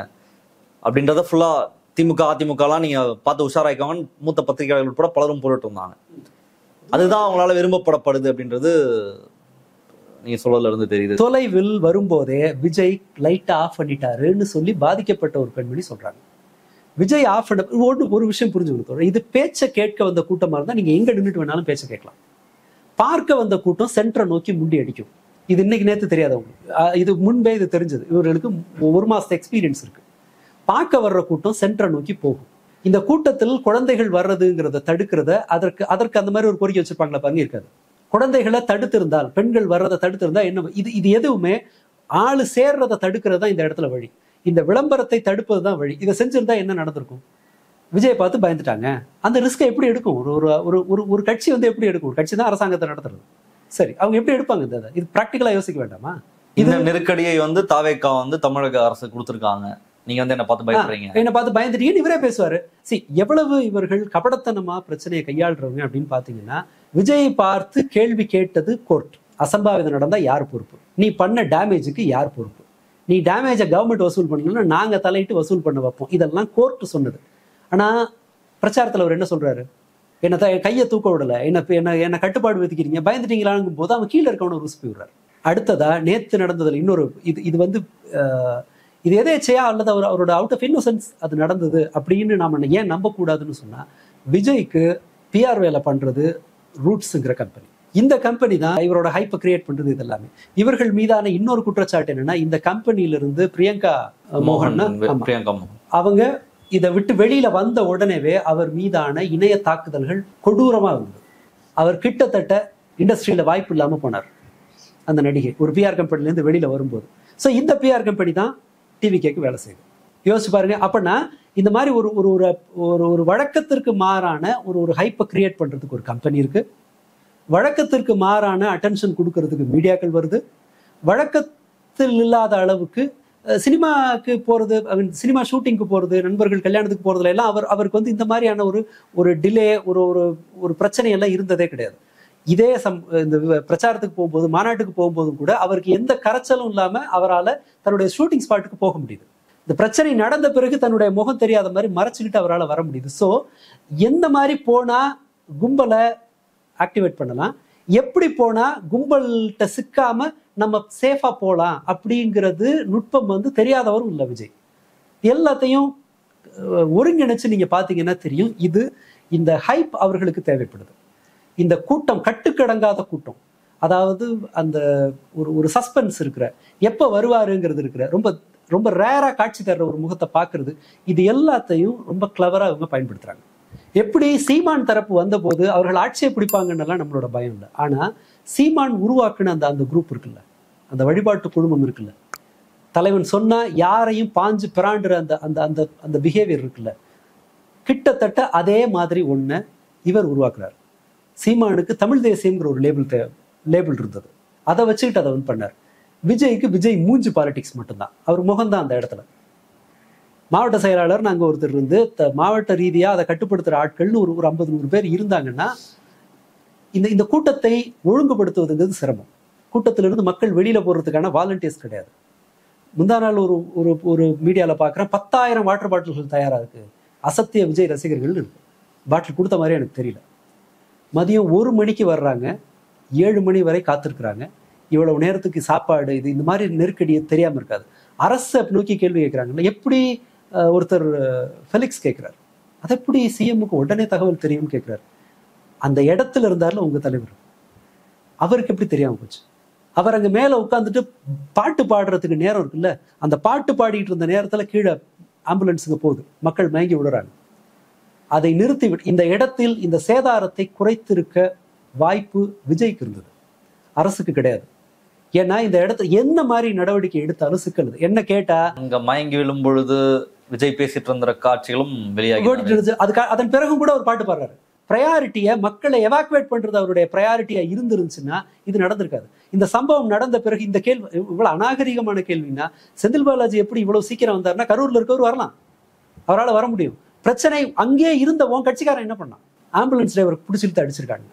அப்படின்றத ஃபுல்லா திமுக அதிமுகலாம் நீங்க பார்த்து உஷாராய்க்கோங்கன்னு மூத்த பத்திரிகையாளர்கள் உட்பட பலரும் போட்டுட்டு இருந்தாங்க. அதுதான் அவங்களால விரும்பப்படப்படுது அப்படின்றது நீங்க சொல்றதுல இருந்து தெரியுது. தொலைவில் வரும்போதே விஜய் லைட்டை ஆஃப் பண்ணிட்டாருன்னு சொல்லி பாதிக்கப்பட்ட ஒரு பெண்மணி சொல்றாங்க. விஜய் ஆஃப் பண்ண ஒரு விஷயம் புரிஞ்சுக்கணும், இது பேச்சை கேட்க வந்த கூட்டமா இருந்தா நீங்க எங்க நின்றுட்டு வேணாலும் பேச்சை கேட்கலாம். பார்க்க வந்த கூட்டம் சென்டரை நோக்கி முண்டி அடிக்கும். இது இன்னைக்கு நேற்று தெரியாதவங்களுக்கு, இது முன்பே இது தெரிஞ்சது, இவர்களுக்கு 1 மாசத்து எக்ஸ்பீரியன்ஸ் இருக்கு. பார்க்க வர்ற கூட்டம் சென்டரை நோக்கி போகும். இந்த கூட்டத்தில் குழந்தைகள் வர்றதுங்கிறத தடுக்கிறத, அதற்கு அந்த மாதிரி ஒரு கோரிக்கை வச்சிருப்பாங்களா பாருங்க, இருக்காது. குழந்தைகளை தடுத்திருந்தால், பெண்கள் வர்றதை தடுத்திருந்தா என்ன? இது எதுவுமே ஆளு சேர்றதை தடுக்கிறது தான் இந்த இடத்துல வழி. இந்த விளம்பரத்தை தடுப்பது தான் வழி. இதை செஞ்சிருந்தா என்ன நடந்திருக்கும்? விஜயை பார்த்து பயந்துட்டாங்க. அந்த ரிஸ்கை எப்படி எடுக்கும் ஒரு கட்சி எப்படி எடுக்கும்? ஒரு கட்சி தான் அரசாங்கத்தை நடத்துறது. சரி, அவங்க எப்படி எடுப்பாங்க? இது பிராக்டிக்கலா யோசிக்க வேண்டாமா? இந்த நெருக்கடியை தாவேகா தமிழக அரசு கொடுத்திருக்காங்க. நீங்க என்ன பார்த்து பயப்படுறீங்க, என்ன பார்த்து பயந்துட்டீங்கன்னு இவரே பேசுவாரு. எவ்வளவு இவர்கள் கபடத்தனமா பிரச்சனையை கையாளுறவங்க அப்படின்னு பாத்தீங்கன்னா, விஜயை பார்த்து கேள்வி கேட்டது கோர்ட். அசம்பாவிதம் நடந்தா யார் பொறுப்பு? நீ பண்ண டேமேஜுக்கு யார் பொறுப்பு? நீ டேமேஜை கவர்மெண்ட் வசூல் பண்ணலன்னா நாங்க தலையிட்டு வசூல் பண்ண வைப்போம். இதெல்லாம் கோர்ட் சொன்னது. ஆனா பிரச்சாரத்துல அவர் என்ன சொல்றாரு? என்ன கையை தூக்க விடல, என்ன கட்டுப்பாடு விதிக்கிறீங்க, பயந்துட்டீங்களாங்கும் போது அவன் கீழே இருக்கவன உசுப்பி விடுறாரு. அடுத்ததா நேத்து நடந்ததுல இன்னொரு இது எதேச்சையா அல்லது அவரோட அவுட் ஆஃப் இன்னோசன்ஸ் அது நடந்தது அப்படின்னு நாம ஏன் நம்பக்கூடாதுன்னு சொன்னா, விஜய்க்கு பிஆர் வேலை பண்றது ரூட்ஸ்ங்கிற கம்பெனி. இந்த கம்பெனி தான் இவரோட ஹைப்பை கிரியேட் பண்றது. இது எல்லாமே இவர்கள் மீதான இன்னொரு குற்றச்சாட்டு என்னன்னா, இந்த கம்பெனியிலிருந்து பிரியங்கா மோகன் அவங்க இதை விட்டு வெளியில வந்த உடனேவே அவர் மீதான இணைய தாக்குதல்கள் கொடூரமா இருந்தது. அவர் கிட்டத்தட்ட இண்டஸ்ட்ரியில வாய்ப்பு இல்லாம போனார். அந்த நடிகை ஒரு பிஆர் கம்பெனில இருந்து வெளியில வரும்போது. ஸோ இந்த பிஆர் கம்பெனி தான் டிவிகேக்கு வேலை செய்யுது. யோசிச்சு பாருங்க. அப்படின்னா இந்த மாதிரி ஒரு வழக்கத்திற்கு மாறான ஒரு ஹைப்பை கிரியேட் பண்றதுக்கு ஒரு கம்பெனி இருக்கு. வழக்கத்திற்கு மாறான அட்டென்ஷன் கொடுக்கறதுக்கு மீடியாக்கள் வருது. வழக்கத்தில் இல்லாத அளவுக்கு சினிமாக்கு போறது, சினிமா ஷூட்டிங்க்கு போறது, நண்பர்கள் கல்யாணத்துக்கு போறதுல எல்லாம் அவருக்கு இந்த மாதிரியான ஒரு டிலே, ஒரு பிரச்சனை எல்லாம் இருந்ததே கிடையாது. இதே இந்த பிரச்சாரத்துக்கு போகும்போது, மாநாட்டுக்கு போகும்போதும் கூட அவருக்கு எந்த கரைச்சலும் இல்லாம அவரால் தன்னுடைய ஷூட்டிங் ஸ்பாட்டுக்கு போக முடியுது. இந்த பிரச்சனை நடந்த பிறகு தன்னுடைய முகம் தெரியாத மாதிரி மறைச்சுக்கிட்டு அவரால் வர முடியுது. ஸோ எந்த மாதிரி போனா கும்பலை ஆக்டிவேட் பண்ணலாம், எப்படி போனா கும்பல்கிட்ட சிக்காம நம்ம சேஃபா போலாம் அப்படிங்கிறது நுட்பம் தெரியாதவரும் இல்லை விஜய். எல்லாத்தையும் ஒருங்கிணைச்சு நீங்க பாத்தீங்கன்னா தெரியும். இந்த ஹைப் அவர்களுக்கு தேவைப்படுது. இந்த கூட்டம் கட்டுக்கடங்காத கூட்டம், அதாவது அந்த ஒரு சஸ்பென்ஸ் இருக்கிற, எப்ப வருவாருங்கிறது இருக்கிற, ரொம்ப ரொம்ப ரேரா காட்சி தர்ற ஒரு முகத்தை பாக்குறது, இது எல்லாத்தையும் ரொம்ப கிளவரா இவங்க பயன்படுத்துறாங்க. எப்படி சீமான் தரப்பு வந்த போது அவர்கள் ஆட்சியை பிடிப்பாங்கன்னெல்லாம் நம்மளோட பயம் இல்லை. ஆனா சீமான் உருவாக்குன அந்த குரூப் இருக்குல்ல, அந்த வழிபாட்டு குழுமம் இருக்குல்ல, தலைவன் சொன்னா யாரையும் பாஞ்சு பிராண்டுற அந்த பிஹேவியர் இருக்குல்ல, கிட்டத்தட்ட அதே மாதிரி ஒண்ணு இவர் உருவாக்குறாரு. சீமானுக்கு தமிழ் தேசியம்ங்கிற ஒரு லேபிள் இருந்தது. அதை வச்சுக்கிட்டு அதை பண்ணார். விஜய்க்கு விஜய் மூஞ்சி பாலிடிக்ஸ் மட்டும்தான், அவர் முகம்தான் அந்த இடத்துல. மாவட்ட செயலாளர் நாங்கள் ஒருத்தர் இருந்து மாவட்ட ரீதியா அதை கட்டுப்படுத்துற ஆட்கள்னு ஒரு 50-100 பேர் இருந்தாங்கன்னா இந்த கூட்டத்தை ஒழுங்குபடுத்துவதுங்கிறது சிரமம். கூட்டத்திலிருந்து மக்கள் வெளியில போறதுக்கான வாலண்டியர்ஸ் கிடையாது. முந்தா நாள் ஒரு மீடியாவில் பார்க்குறேன், 10,000 வாட்டர் பாட்டில்கள் தயாரா இருக்கு. அசத்திய விஜய் ரசிகர்கள் இருக்கு. பாட்டில் கொடுத்த மாதிரி எனக்கு தெரியல. மதியம் 1 மணிக்கு வர்றாங்க, 7 மணி வரை காத்திருக்கிறாங்க. இவ்வளவு நேரத்துக்கு சாப்பாடு, இந்த மாதிரி நெருக்கடியை தெரியாம இருக்காது. அரசை நோக்கி கேள்வி கேட்கிறாங்கல்ல, எப்படி ஒருத்தர் ஃபெலிக்ஸ் கேட்கிறார், அது எப்படி சிஎம்முக்கு உடனே தகவல் தெரியும்னு கேட்கிறாரு. அந்த இடத்துல இருந்தார்ல உங்க தலைவர், அவருக்கு எப்படி தெரியாம போச்சு? அவர் அங்க மேல உட்காந்துட்டு பாட்டு பாடுறதுக்கு நேரம் இருக்குல்ல, அந்த பாட்டு பாடிட்டு இருந்த நேரத்துல கீழே ஆம்புலன்ஸுங்க போகுது, மக்கள் மயங்கி விடுறாங்க. அதை நிறுத்தி இந்த இடத்தில் இந்த சேதாரத்தை குறைத்திருக்க வாய்ப்பு விஜய்க்கு இருந்தது, அரசுக்கு கிடையாது. ஏன்னா இந்த இடத்துல என்ன மாதிரி நடவடிக்கை எடுத்தாலும் சிக்கல். என்ன கேட்டா, அங்க மயங்கி விழும் பொழுது விஜய் பேசிட்டு இருந்த காட்சிகளும் வெளியாகி அதன் பிறகும் கூட ஒரு பாட்டு பாடுறாரு. ப்ரையாரிட்டியை, மக்களை எவாக்குவேட் பண்றது அவருடைய ப்ரையாரிட்டியா இருந்துருந்துச்சுன்னா இது நடந்திருக்காது. இந்த சம்பவம் நடந்த பிறகு இந்த கேள்வி இவ்வளவு அநாகரிகமான கேள்வின்னா, செந்தில் பாலாஜி எப்படி இவ்வளவு சீக்கிரம் வந்தாருன்னா, கரூர்ல இருக்கவர் வரலாம், அவரால் வர முடியும். பிரச்சனை அங்கேயே இருந்தவன் கட்சிக்காரன் என்ன பண்ணான், ஆம்புலன்ஸ் டிரைவர் பிடிச்சிட்டு அடிச்சிருக்காங்க.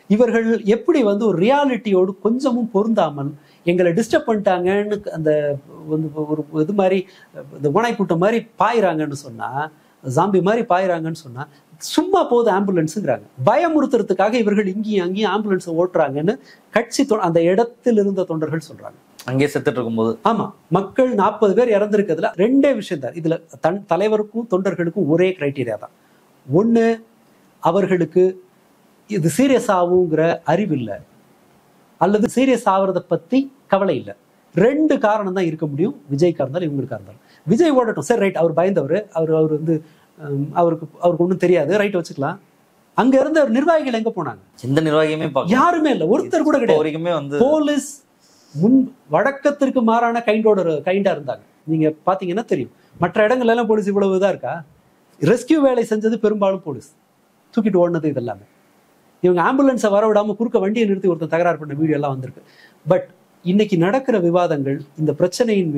இவர்கள் எப்படி ஒரு ரியாலிட்டியோடு கொஞ்சமும் பொருந்தாமல் எங்களை டிஸ்டர்ப் பண்ணிட்டாங்கன்னு அந்த ஒரு இது மாதிரி இந்த ஓனாய் கூட்டம் மாதிரி பாயிறாங்கன்னு சொன்னா, ஜாம்பி மாதிரி பாயிறாங்கன்னு சொன்னா, சும்மா போது ஆம்புலன்ஸுங்கிறாங்க. பயமுறுத்துறதுக்காக இவர்கள் இங்கேயும் அங்கேயும் ஆம்புலன்ஸை ஓட்டுறாங்கன்னு கட்சி அந்த இடத்தில் இருந்த தொண்டர்கள் சொல்றாங்க. அங்கே செத்துட்டு இருக்கும்போது ஆமா, மக்கள் 40 பேர் இறந்திருக்கிறதுல 2 விஷயம் தான். இதுல தலைவருக்கும் தொண்டர்களுக்கும் ஒரே கிரைட்டீரியா தான். ஒண்ணு, அவர்களுக்கு இது சீரியஸ் ஆகுங்கிற அறிவு இல்லை, அல்லது சீரியஸ் ஆகுறத பத்தி கவலை இல்லை. 2 காரணம் தான் இருக்க முடியும். விஜய்க்கா இருந்தாலும் இவங்களுக்கா இருந்தாலும். விஜய் ஓடட்டும், சரி ரைட், அவர் பயந்தவர், அவருக்கு ஒன்றும் தெரியாது, ரைட் வச்சுக்கலாம். அங்க இருந்த நிர்வாகிகள் எங்க போனாங்க? எந்த நிர்வாகியுமே யாருமே இல்ல, ஒருத்தர் கூட கிடையாது. வரைக்குமே வந்து போலீஸ் வழக்கத்திற்கு மாறான கைண்டா இருந்தாங்க. நீங்க பாத்தீங்கன்னா தெரியும், மற்ற இடங்கள்ல எல்லாம் போலீஸ் இவ்வளவு இதா இருக்கா? ரெஸ்கியூ வேலை செஞ்சது பெரும்பாலும் போலீஸ், தூக்கிட்டு ஓடினது இதெல்லாமே. இவங்க ஆம்புலன்ஸை வர விடாம குறுக்க வண்டியை நிறுத்தி ஒருத்தர் தகராறு பண்ண வீடியோ எல்லாம் வந்திருக்கு. பட் இன்னைக்கு நடக்கிற விவாதங்கள் இந்த பிரச்சனையின்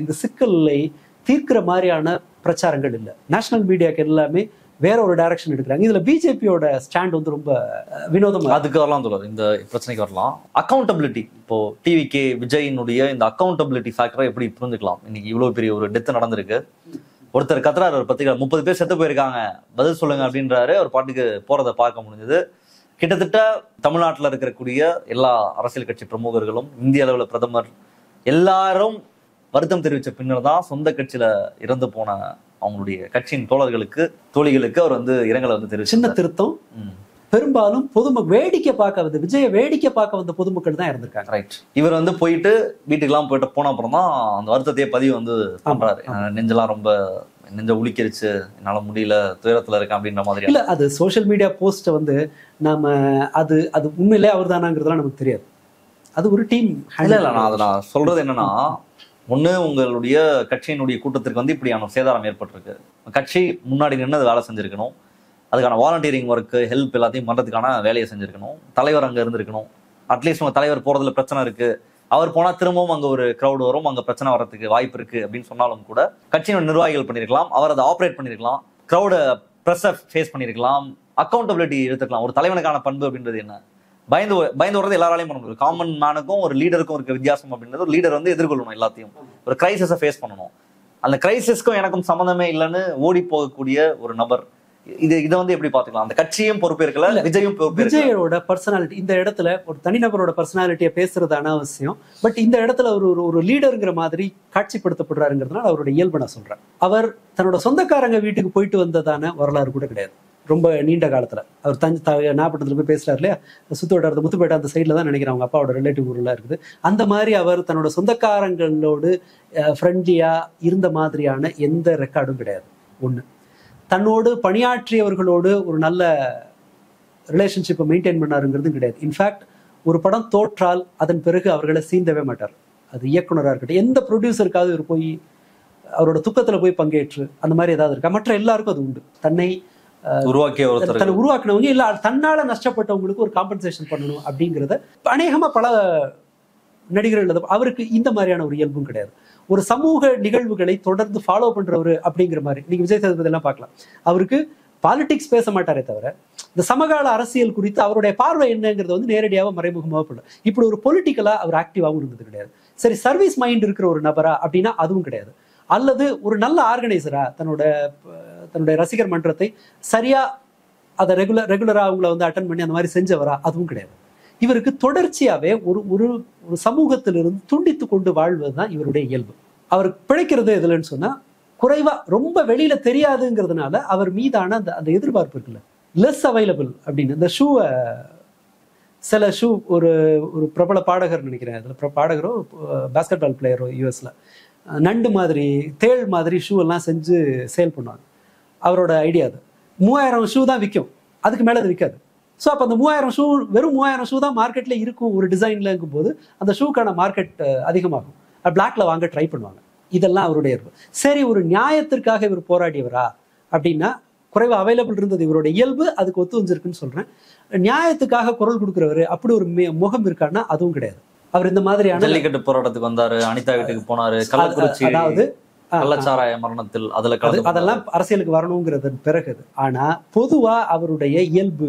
இந்த சிக்கலை தீர்க்கிற மாதிரியான பிரச்சாரங்கள் இல்லை. நேஷனல் மீடியாக்கு எல்லாமே வேற ஒரு டைரக்ஷன் எடுக்கிறாங்க. இதுல பிஜேபியோட ஸ்டாண்ட் வந்து ரொம்ப வினோதமா. அதுக்கு வரலாம் தோழர், இந்த பிரச்சனைக்கு வரலாம். அக்கௌண்டபிலிட்டி, இப்போ டிவிகே விஜயினுடைய இந்த அக்கௌண்டபிலிட்டி ஃபேக்டரை எப்படி புரிஞ்சுக்கலாம்? இன்னைக்கு இவ்வளவு பெரிய ஒரு டெத் நடந்திருக்கு, ஒருத்தர் கத்துறாரு, ஒரு பத்திரிகை 30 பேர் செத்து போயிருக்காங்க, பதில் சொல்லுங்க அப்படின்றாரு. அவர் பாட்டுக்கு போறதை பார்க்க முடிஞ்சது. கிட்டத்தட்ட தமிழ்நாட்டில் இருக்கக்கூடிய எல்லா அரசியல் கட்சி பிரமுகர்களும், இந்திய அளவில் பிரதமர் எல்லாரும் வருத்தம் தெரிவித்த பின்னர் தான் சொந்த கட்சியில இறந்து போன அவங்களுடைய கட்சியின் தோழர்களுக்கு தோழிகளுக்கு அவர் வந்து இரங்கலை வந்து தெரிவிச்சு. சின்ன திருத்தம், பெரும்பாலும் பொதுமக்கள் வேடிக்கை பார்க்க வந்து விஜயை வேடிக்கை பார்க்க வந்த பொதுமக்கள் தான் இறந்திருக்காங்க. ரைட். இவர் வந்து போயிட்டு வீட்டுக்கெல்லாம் போயிட்டு போன அப்புறம் தான் அந்த வருத்தத்தையே பதிவு வந்து பண்றாரு. நெஞ்செல்லாம் ரொம்ப நெஞ்ச உளிக்கிருச்சு, என்னால முடியல, துயரத்துல இருக்கேன் அப்படின்ற மாதிரி. இல்ல, அது சோசியல் மீடியா போஸ்ட் வந்து நாம அது உண்மையிலே அவர் தானாங்கிறதுலாம் நமக்கு தெரியாது. அது ஒரு டீம். இல்ல நான் சொல்றது என்னன்னா, ஒண்ணு உங்களுடைய கட்சியினுடைய கூட்டத்திற்கு வந்து இப்படியான சேதாரம் ஏற்பட்டிருக்கு, கட்சி முன்னாடி நின்று அது வேலை செஞ்சிருக்கணும், அதுக்கான வாலண்டியரிங் ஒர்க்கு ஹெல்ப் எல்லாத்தையும் பண்றதுக்கான வேலையை செஞ்சிருக்கணும், தலைவர் அங்க இருந்திருக்கணும். அட்லீஸ்ட் உங்க தலைவர் போறதுல பிரச்சனை இருக்கு, அவர் போனா திரும்பவும் அங்க ஒரு கிரௌட் வரும், அங்க பிரச்சனை வர்றதுக்கு வாய்ப்பு இருக்கு அப்படின்னு சொன்னாலும் கூட கட்சியோட நிர்வாகிகள் பண்ணிருக்கலாம், அவர் அதை ஆப்ரேட் பண்ணிருக்கலாம், கிரௌட பிரஸ்ஸை ஃபேஸ் பண்ணிருக்கலாம், அக்கௌண்டபிலிட்டி எடுத்துக்கலாம். ஒரு தலைவனுக்கான பண்பு அப்படின்றது என்ன? பயந்து வர்றது எல்லாராலையும் பண்ண முடியும். காமன் மேனுக்கும் ஒரு லீடருக்கும் இருக்க வித்தியாசம் அப்படின்றது, ஒரு லீடர் வந்து எதிர்கொள்ளணும் எல்லாத்தையும், ஒரு கிரைசிஸை ஃபேஸ் பண்ணணும். அந்த கிரைசிஸ்க்கும் எனக்கும் சம்மந்தமே இல்லைன்னு ஓடி போகக்கூடிய ஒரு நபர், இதை வந்து எப்படி பாத்துக்கலாம்? அந்த கட்சியும் பொறுப்பேற்கல, விஜயும் பொறுப்பேற்கல. விஜயோட பர்சனாலிட்டி இந்த இடத்துல ஒரு தனிநபரோட பர்சனாலிட்டியை பேசுறது அனாவசியம். பட் இந்த இடத்துல ஒரு லீடருங்கிற மாதிரி காட்சிப்படுத்தப்படுறாருங்கிறதுனால அவருடைய இயல்பு நான் சொல்றேன். அவர் தன்னோட சொந்தக்காரங்க வீட்டுக்கு போயிட்டு வந்ததான வரலாறு கூட கிடையாது. ரொம்ப நீண்ட காலத்துல அவர் நாகப்பட்டினத்துல போய் பேசுறாரு இல்லையா, சுத்தோட முத்துப்பேட்டை அந்த சைட்ல தான் நினைக்கிறேன் அவங்க அப்பாவோட ரிலேட்டிவ் ஊர்லாம் இருக்குது. அந்த மாதிரி அவர் தன்னோட சொந்தக்காரங்களோடு ஃப்ரெண்ட்லியா இருந்த மாதிரியான எந்த ரெக்கார்டும் கிடையாது. ஒண்ணு, தன்னோடு பணியாற்றியவர்களோடு ஒரு நல்ல ரிலேஷன்ஷிப்பை மெயின்டைன் பண்ணாருங்கிறதும் கிடையாது. இன்ஃபேக்ட் ஒரு படம் தோற்றால் அதன் பிறகு அவர்களை சீந்தவே மாட்டார். அது இயக்குனராக இருக்கட்டும், எந்த ப்ரொடியூசருக்காவது இவர் போய் அவரோட துக்கத்துல போய் பங்கேற்று அந்த மாதிரி ஏதாவது இருக்கா? மற்ற எல்லாருக்கும் அது உண்டு. தன்னை உருவாக்கினவங்க இல்ல தன்னால நஷ்டப்பட்டவங்களுக்கு ஒரு காம்பன்சேஷன் பண்ணணும் அப்படிங்கிறத அநேகமா பல நடிகர்கள், அவருக்கு இந்த மாதிரியான ஒரு இயல்பும் கிடையாது. ஒரு சமூக நிகழ்வுகளை தொடர்ந்து ஃபாலோ பண்றவரு அப்படிங்கிற மாதிரி நீங்க விஜய் சேதுபதி எல்லாம் பார்க்கலாம். அவருக்கு பாலிடிக்ஸ் பேச மாட்டாரே தவிர இந்த சமகால அரசியல் குறித்து அவருடைய பார்வை என்னங்கிறது வந்து நேரடியாக மறைமுகமாக பண்ண. இப்படி ஒரு பொலிட்டிக்கலா அவர் ஆக்டிவாகவும் இருந்தது கிடையாது. சரி, சர்வீஸ் மைண்ட் இருக்கிற ஒரு நபரா அப்படின்னா அதுவும் கிடையாது. அல்லது ஒரு நல்ல ஆர்கனைசரா தன்னுடைய ரசிகர் மன்றத்தை சரியா அதை ரெகுலரா அவங்கள வந்து அட்டன் பண்ணி அந்த மாதிரி செஞ்சவரா, அதுவும் கிடையாது. இவருக்கு தொடர்ச்சியாவே ஒரு சமூகத்திலிருந்து துண்டித்து கொண்டு வாழ்வதுதான் இவருடைய இயல்பு. அவர் பிழைக்கிறது எதுலன்னு சொன்னா, குறைவா ரொம்ப வெளியில தெரியாதுங்கிறதுனால அவர் மீதான அந்த எதிர்பார்ப்பு இருக்குல்ல, லெஸ் அவைலபிள் அப்படின்னு. இந்த சில ஷூ ஒரு பிரபல பாடகர் நினைக்கிறேன், அதுல பாடகரோ பாஸ்கெட் பால் பிளேயரோ யூஎஸ்ல நண்டு மாதிரி தேள் மாதிரி ஷூ எல்லாம் செஞ்சு சேல் பண்ணுவாங்க. அவரோட ஐடியா அது 3000 ஷூ தான் விற்கும், அதுக்கு மேல அது விற்காது. ஸோ அப்போ அந்த 3000 ஷூ வெறும் 3000 ஷூ தான் மார்க்கெட்ல இருக்கும் ஒரு டிசைன்ல இருக்கும் போது அந்த ஷூக்கான மார்க்கெட் அதிகமாகும். பிளாக்ல வாங்க ட்ரை பண்ணுவாங்க. இதெல்லாம் அவருடைய இயல்பு. சரி, ஒரு நியாயத்திற்காக இவர் போராடியவரா அப்படின்னா குறைவா அவைலபிள் இருந்தது இவருடைய இயல்பு, அதுக்கு ஒத்து வந்துருக்குன்னு சொல்றேன். நியாயத்துக்காக குரல் கொடுக்குறவரு அப்படி ஒரு முகம் இருக்கான்னா அதுவும் கிடையாது. அவர் இந்த மாதிரியான ஜல்லிக்கட்டு போராட்டத்துக்கு வந்தாரு, அனிதா வீட்டுக்கு போனாரு, கள்ளக்குறிச்சி அதாவது கள்ளச்சாராய மரணத்தில் அதெல்லாம் அரசியலுக்கு வரணுங்கிறது பிறகு. ஆனா பொதுவா அவருடைய இயல்பு,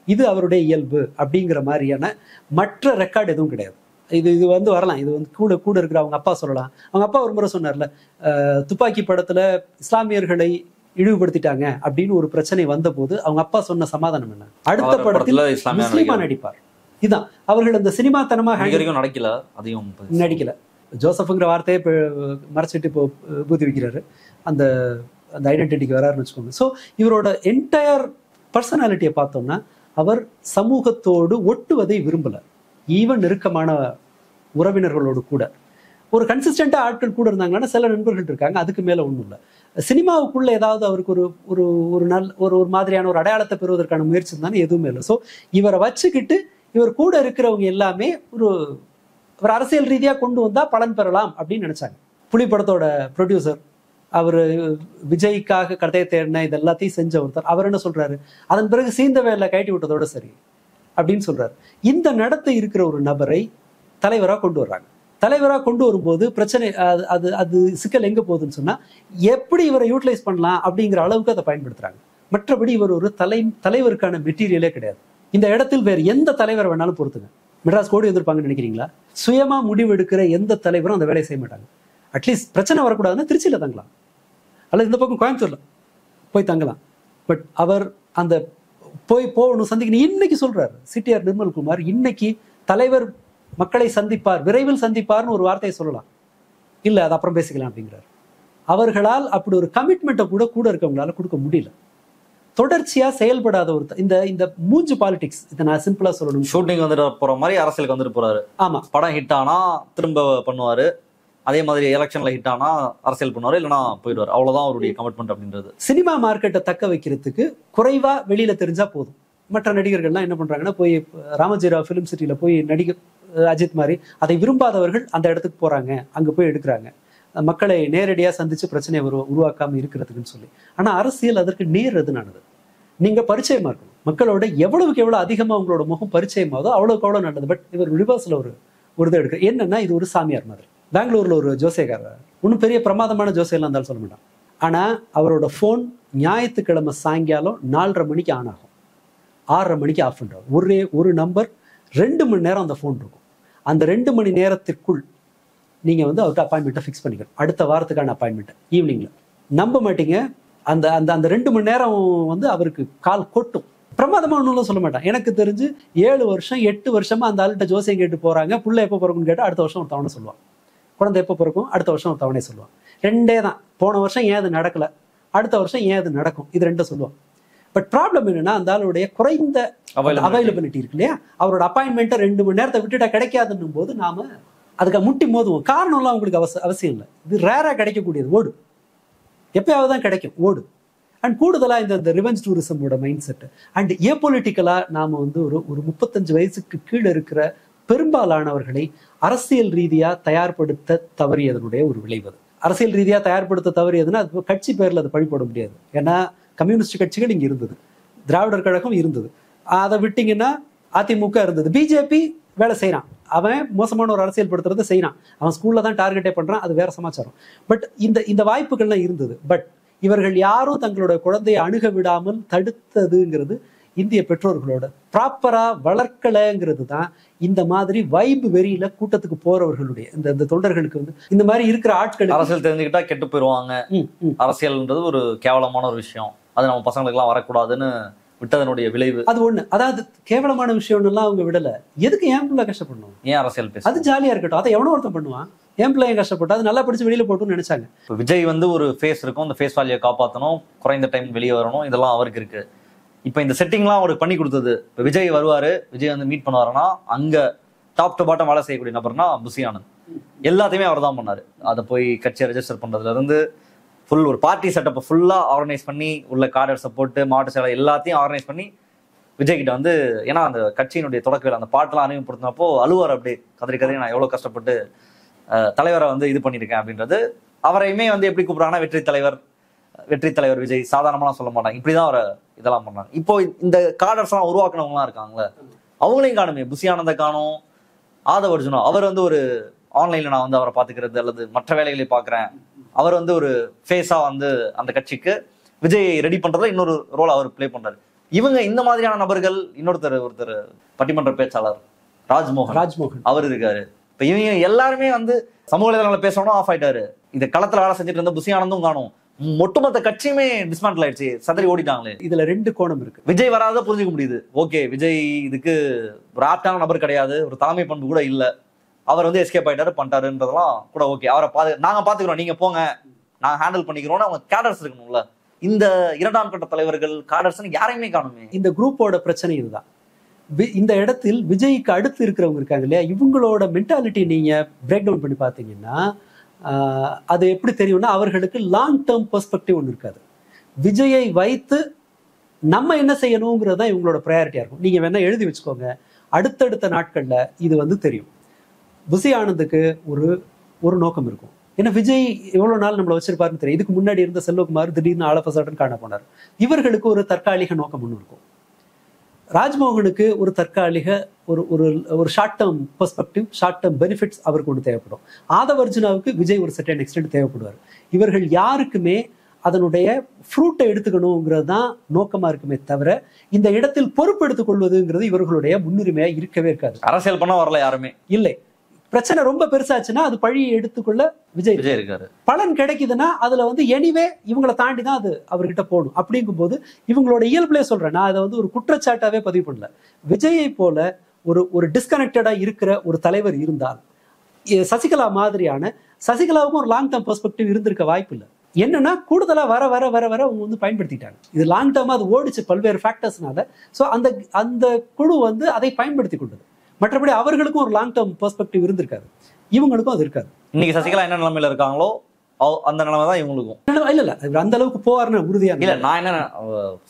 இது அவருடைய இயல்பு அப்படிங்கிற மாதிரியான மற்ற ரெக்கார்டு எதுவும் கிடையாது. இது வந்து வரலாம், இது வந்து கூட இருக்கிற அவங்க அப்பா சொல்லலாம். அவங்க அப்பா ஒரு முறை சொன்னார்ல, துப்பாக்கி படத்துல இஸ்லாமியர்களை இழிவுபடுத்திட்டாங்க அப்படின்னு ஒரு பிரச்சனை வந்த போது அவங்க அப்பா சொன்ன சமாதானம் என்ன? அடுத்த படத்தில் முஸ்லிமா நடிப்பார். இதுதான் அவர்கள் அந்த சினிமாத்தனமா நடக்கல, அதையும் நடிக்கல. ஜோசப்ங்கிற வார்த்தையை மறைச்சிட்டு இப்போ பூத்தி வைக்கிறாரு, அந்த ஐடென்டிட்டிக்கு வராருன்னு வச்சுக்கோங்க. ஸோ இவரோட என்டையர் பர்சனாலிட்டியை பார்த்தோம்னா அவர் சமூகத்தோடு ஒட்டுவதை விரும்பல, ஈவன் நெருக்கமான உறவினர்களோடு கூட. ஒரு கன்சிஸ்டண்டா ஆட்கள் கூட இருந்தாங்கன்னா சில நண்பர்கள் இருக்காங்க, அதுக்கு மேல ஒன்றும் இல்லை. சினிமாவுக்குள்ள ஏதாவது அவருக்கு ஒரு ஒரு ஒரு நல்ல ஒரு மாதிரியான ஒரு அடையாளத்தை பெறுவதற்கான முயற்சி இருந்தாலும் எதுவுமே இல்லை. ஸோ இவரை வச்சுக்கிட்டு இவர் கூட இருக்கிறவங்க எல்லாமே ஒரு அரசியல் ரீதியா கொண்டு வந்தா பலன் பெறலாம் அப்படின்னு நினைச்சாங்க. புலி படத்தோட ப்ரொடியூசர், அவர் விஜய்க்காக கதையை தேடின இது எல்லாத்தையும் செஞ்ச ஒருத்தர், அவர் என்ன சொல்றாரு, அதன் பிறகு சீந்த வேலை கட்டி விட்டதோட சரி அப்படின்னு சொல்றாரு. இந்த நடத்தை இருக்கிற ஒரு நபரை தலைவராக கொண்டு வர்றாங்க. தலைவராக கொண்டு வரும்போது பிரச்சனை அது அது சிக்கல் எங்க போகுதுன்னு சொன்னா, எப்படி இவரை யூட்டிலைஸ் பண்ணலாம் அப்படிங்கிற அளவுக்கு அதை பயன்படுத்துறாங்க. மற்றபடி இவர் ஒரு தலைவருக்கான மெட்டீரியலே கிடையாது. இந்த இடத்தில் வேறு எந்த தலைவர் வேணாலும் பொறுத்துங்க. மெட்ராஸ் கோடி வந்திருப்பாங்கன்னு நினைக்கிறீங்களா? சுயமா முடிவெடுக்கிற எந்த தலைவரும் அந்த வேலையை செய்ய மாட்டாங்க. அட்லீஸ்ட் பிரச்சனை வரக்கூடாதுன்னா திருச்சியில தங்கலாம், அல்லது இந்த பக்கம் கோயம்புத்தூர்ல போய் தங்கலாம். பட் அவர் அந்த போகணும் சந்திக்கணும். இன்னைக்கு சொல்றாரு சிடிஆர் நிர்மல்குமார், இன்னைக்கு தலைவர் மக்களை சந்திப்பார், விரைவில் சந்திப்பார்னு ஒரு வார்த்தையை சொல்லலாம், இல்ல அது அப்புறம் பேசிக்கலாம் அப்படிங்கிறார். அவர்களால் அப்படி ஒரு கமிட்மெண்ட்டை கூட இருக்கவங்களால கொடுக்க முடியல. தொடர்ச்சியா செயல்படாத ஒரு இந்த மூஞ்சு பாலிடிக்ஸ், இதை நான் சிம்பிளா சொல்லணும். ஷூட்டிங் வந்துட்டு போற மாதிரி அரசியலுக்கு வந்துட்டு போறாரு. ஆமா, படம் ஹிட் ஆனா திரும்ப பண்ணுவாரு, அதே மாதிரி எலெக்ஷன்ல ஹிட் ஆனா அரசியல் பண்ணுவாரு, இல்லைன்னா போயிடுவார். அவ்வளவுதான் அவருடைய கமிட்மெண்ட் அப்படின்றது. சினிமா மார்க்கெட்டை தக்க வைக்கிறதுக்கு குறைவா வெளியில தெரிஞ்சா போதும். மற்ற நடிகர்கள்லாம் என்ன பண்றாங்கன்னா, போய் ராமஜிராவ் ஃபிலிம் சிட்டியில போய் நடிகர் அஜித் மாதிரி அதை விரும்பாதவர்கள் அந்த இடத்துக்கு போறாங்க, அங்க போய் எடுக்கிறாங்க, மக்களை நேரடியா சந்திச்சு பிரச்சனையை உருவாக்காம இருக்கிறதுக்குன்னு சொல்லி. ஆனா அரசியல் அதற்கு நேர் எதுனானது. நீங்க பரிச்சயமா இருக்கணும் மக்களோட, எவ்வளவுக்கு எவ்வளவு அதிகமா உங்களோட முகம் பரிச்சயமாவதோ அவ்வளவுக்கு அவ்வளவு நல்லது. பட் இவர் ரிவர்ஸ்ல ஒரு இதை எடுக்க என்னன்னா, இது ஒரு சாமியார் மாதிரி. பெங்களூர்ல ஒரு ஜோசியக்காரர், ஒன்றும் பெரிய பிரமாதமான ஜோசியெல்லாம் இருந்தாலும் சொல்ல மாட்டான், ஆனா அவரோட போன் ஞாயிற்றுக்கிழமை சாயங்காலம் 4:30 மணிக்கு ஆன் ஆகும், 6:30 மணிக்கு ஆஃப் பண்றாரு. ஒரு நம்பர் 2 மணி நேரம் அந்த போன் இருக்கும். அந்த 2 மணி நேரத்திற்குள் நீங்க அவர்கிட்ட அப்பாயின்மெண்ட்டை ஃபிக்ஸ் பண்ணிக்கணும், அடுத்த வாரத்துக்கான அப்பாயின்மெண்ட் ஈவினிங்ல. நம்ப மாட்டீங்க, அந்த அந்த அந்த 2 மணி நேரம் அவருக்கு கால் கொட்டும். பிரமாதமா ஒன்றும் சொல்ல மாட்டான். எனக்கு தெரிஞ்சு 7 வருஷம் 8 வருஷமா அந்த ஆள்கிட்ட ஜோசியம் கேட்டு போறாங்க. புள்ள எப்போ பிறக்கும்னு கேட்டால் அடுத்த வருஷம் ஒரு தவணை சொல்லுவான், குழந்தை எப்போ பிறக்கும் அடுத்த வருஷம் ஒரு தவணை சொல்லுவான். 2 தான். போன வருஷம் ஏன் அது நடக்கல, அடுத்த வருஷம் ஏன் அது நடக்கும், இது 2 சொல்லுவான். பட் ப்ராப்ளம் என்னன்னா, அந்த ஆளுடைய குறைந்த அவைலபிலிட்டி இருக்கு இல்லையா, அவரோட அப்பாயின்மெண்ட்டை 2 மணி நேரத்தை விட்டுட்டா கிடைக்காதுன்னும் போது நாம அதுக்கு முட்டி மோதுவோம். காரணம்லாம் அவங்களுக்கு அவசியம் இல்லை, இது ரேரா கிடைக்கக்கூடியது, ஓடு, எப்பயாவது தான் கிடைக்கும், ஓடு. அண்ட் கூடுதலா இந்த ரிவெஞ்ச் டூரிசமோட மைண்ட் செட் அண்ட் ஏபொலிட்டிக்கலா நாம ஒரு 35 வயசுக்கு கீழே இருக்கிற பெரும்பாலானவர்களை அரசியல் ரீதியா தயார்படுத்த தவறியதனுடைய ஒரு விளைவு. அரசியல் ரீதியா தயார்படுத்த தவறியதுன்னா அது கட்சி பேர்ல அதை பழி போட முடியாது. ஏன்னா கம்யூனிஸ்ட் கட்சிகள் இங்க இருந்தது, திராவிடர் கழகம் இருந்தது, அதை விட்டீங்கன்னா அதிமுக இருந்தது, பிஜேபி வேலை செய்யறான், அவன் மோசமான ஒரு அரசியல் படுத்துறதை செய்யறான், அவன் ஸ்கூல்ல தான் டார்கெட்டே பண்றான், அது வேற சமாச்சாரம். பட் இந்த வாய்ப்புகள்லாம் இருந்தது. பட் இவர்கள் யாரும் தங்களோட குழந்தையை அணுக விடாமல் தடுத்ததுங்கிறது இந்திய பெற்றோர்களோட ப்ராப்பரா வளர்க்கலைங்கிறது தான் இந்த மாதிரி வைப் வெறியில கூட்டத்துக்கு போறவர்களுடைய இந்த தொண்டர்களுக்கு இந்த மாதிரி இருக்கிற ஆட்கள் அரசியல் தெரிஞ்சுக்கிட்டா கெட்டு போயிடுவாங்க, அரசியல்ன்றது ஒரு கேவலமான ஒரு விஷயம், அது நம்ம பசங்களுக்கு எல்லாம் வரக்கூடாதுன்னு விட்டதனுடைய விளைவு அது ஒண்ணு. அதாவது கேவலமான விஷயம் எல்லாம் அவங்க விடல, எதுக்கு ஏன் பிள்ளை கஷ்டப்படணும், ஏன் அரசியல் பேச, அது ஜாலியா இருக்கட்டும், அதை எவனோ ஒருத்தன் பண்ணுவான், ஏன் பிள்ளை ஏன் கஷ்டப்பட்டு அது நல்லா படிச்சு வெளியில போட்டுன்னு நினைச்சாங்க. விஜய் ஒரு ஃபேஸ் இருக்கும், அந்த ஃபேஸ் வேல்யூ காப்பாற்றணும், குறைந்த டைம் வெளியே வரணும், இதெல்லாம் அவருக்கு இருக்கு. இப்போ இந்த செட்டிங்லாம் அவருக்கு பண்ணி கொடுத்தது. இப்போ விஜய் வருவாரு, விஜய் மீட் பண்ணுவாருன்னா அங்க டாப் டு பாட்டம் வேலை செய்யக்கூடிய நபர்னா புசி ஆனந்த். எல்லாத்தையுமே அவர் தான் பண்ணாரு. அதை போய் கட்சியை ரெஜிஸ்டர் பண்றதுல இருந்து ஃபுல் ஒரு பார்ட்டி செட்டப்பை ஃபுல்லா ஆர்கனைஸ் பண்ணி உள்ள கார்டர்ஸை போட்டு மாவட்ட செயலர் எல்லாத்தையும் ஆர்கனைஸ் பண்ணி விஜய் கிட்ட ஏன்னா அந்த கட்சியினுடைய தொடக்கவில் அந்த பாட்டெல்லாம் அறிமுகப்படுத்தினப்போ அழுவார், அப்படியே கதறி நான் எவ்வளவு கஷ்டப்பட்டு தலைவரை இது பண்ணியிருக்கேன் அப்படின்றது. அவரையுமே எப்படி கூப்பிடுறாங்கன்னா வெற்றி தலைவர் விஜய், சாதாரணமாக சொல்ல மாட்டாங்க, இப்படிதான் அவரை இதெல்லாம் பண்ணாங்க. இப்போ இந்த கார்டர்ஸ் எல்லாம் உருவாக்குனவங்களாம் இருக்காங்களே, அவங்களையும் காணுமே. புசி ஆனந்த காணும், ஆதவ் அர்ஜுனா, அவர் ஒரு ஆன்லைன்ல நான் அவரை பாத்துக்கிறது அல்லது மற்ற வேலைகளை பாக்குறேன், அவர் ஒரு ஃபேஸா அந்த கட்சிக்கு விஜய் ரெடி பண்றதுல இன்னொரு ரோல் அவர் பிளே பண்றாரு. இவங்க இந்த மாதிரியான நபர்கள். ஒருத்தர் பட்டிமன்ற பேச்சாளர் ராஜ்மோகன் அவர் இருக்காரு. இப்ப இவங்க எல்லாருமே சமூக வலைதளங்களை பேசணும் ஆஃப் ஆயிட்டாரு. இந்த களத்துல வேலை செஞ்சுட்டு இருந்த புசி ஆனந்தும் காணும், ஒட்டுமொத்த கட்சியுமே டிஸ்மேண்டில் ஆயிடுச்சு, சதறி ஓடிட்டாங்களே. இதுல 2 கோணம் இருக்கு. விஜய் வராத புரிஞ்சுக்க முடியுது, ஓகே விஜய் இதுக்கு ஒரு ஆப்டான நபர் கிடையாது, ஒரு தலைமை பண்பு கூட இல்ல, அவர் எஸ்கேப் ஆயிட்டாரு பண்ணிட்டாருன்றதெல்லாம் கூட ஓகே, அவரை நாங்க பாத்துக்கிறோம், நீங்க போங்க, நாங்க ஹேண்டில் பண்ணிக்கிறோம்னு அவங்க கேடர்ஸ் இருக்கணும்ல. இந்த 2ஆம் கட்ட தலைவர்கள் காடர்ஸ் யாரையுமே காணுமே. இந்த குரூப்போட பிரச்சனை இதுதான். இந்த இடத்தில் விஜய்க்கு அடுத்து இருக்கிறவங்க இருக்காங்க இல்லையா, இவங்களோட மென்டாலிட்டி நீங்க பிரேக் டவுன் பண்ணி பார்த்தீங்கன்னா அது எப்படி தெரியும்னா, அவர்களுக்கு லாங் டேர்ம் பெர்ஸ்பெக்டிவ் ஒன்று இருக்காது. விஜயை வைத்து நம்ம என்ன செய்யணுங்கிறது தான் இவங்களோட ப்ரையாரிட்டியா இருக்கும். நீங்க வேணா எழுதி வச்சுக்கோங்க, அடுத்தடுத்த நாட்கள்ல இது தெரியும். புசி ஆனந்துக்கு ஒரு நோக்கம் இருக்கும். ஏன்னா விஜய் எவ்வளவு நாள் நம்மளை வச்சிருப்பாருன்னு தெரியும். இதுக்கு முன்னாடி இருந்த செல்வகுமார் திடீர்னு ஆலப்பசாட்டன் காண போனார். இவர்களுக்கு ஒரு தற்காலிக நோக்கம் ஒன்று இருக்கும். ராஜ்மோகனுக்கு ஒரு தற்காலிக ஒரு short term perspective, short term benefits அவருக்கு ஒன்று தேவைப்படும். ஆதவர்ஜுனாவுக்கு விஜய் ஒரு சர்டன் எக்ஸ்டென்ட் தேவைப்படுவார். இவர்கள் யாருக்குமே அதனுடைய ஃப்ரூட்டை எடுத்துக்கணுங்கிறது தான் நோக்கமா இருக்குமே தவிர இந்த இடத்தில் பொறுப்பு எடுத்துக் கொள்வதுங்கிறது இவர்களுடைய முன்னுரிமையா இருக்கவே இருக்காது. அரசியல் பண்ண வரல யாருமே இல்லை. பிரச்சனை ரொம்ப பெருசாச்சுன்னா அது பழியை எடுத்துக்கொள்ள விஜய் இருக்காரு. பலன் கிடைக்குதுன்னா அதுல எனிவே இவங்களை தாண்டி தான் அது அவர்கிட்ட போடும். அப்படிங்கும் போது இவங்களோட இயல்புலே சொல்றேன், நான் அதை ஒரு குற்றச்சாட்டாவே பதிவு பண்ணல. விஜயை போல ஒரு டிஸ்கனெக்டடா இருக்கிற ஒரு தலைவர் இருந்தால், சசிகலா மாதிரியான, சசிகலாவுக்கும் ஒரு லாங் டேர்ம் பெர்ஸ்பெக்டிவ் இருந்திருக்க வாய்ப்பு இல்லை. என்னன்னா கூடுதலா வர வர வர வர அவங்க பயன்படுத்திட்டாங்க. இது லாங் டேர்மா அது ஓடிச்சு பல்வேறு ஃபேக்டர்ஸ்னால. ஸோ அந்த குழு அதை பயன்படுத்தி கொண்டது. மற்றபடி அவர்களுக்கும் ஒரு லாங் டேர்ம் பெர்ஸ்பெக்டிவ் இருந்திருக்காது, இவங்களுக்கும் அது இருக்காது. இன்னைக்கு சசிகலா என்ன நிலைமையில இருக்காங்களோ அந்த நிலைமை தான் இவங்களுக்கும். இல்ல அந்த அளவுக்கு போவார்னு உறுதியா இல்ல. நான் என்ன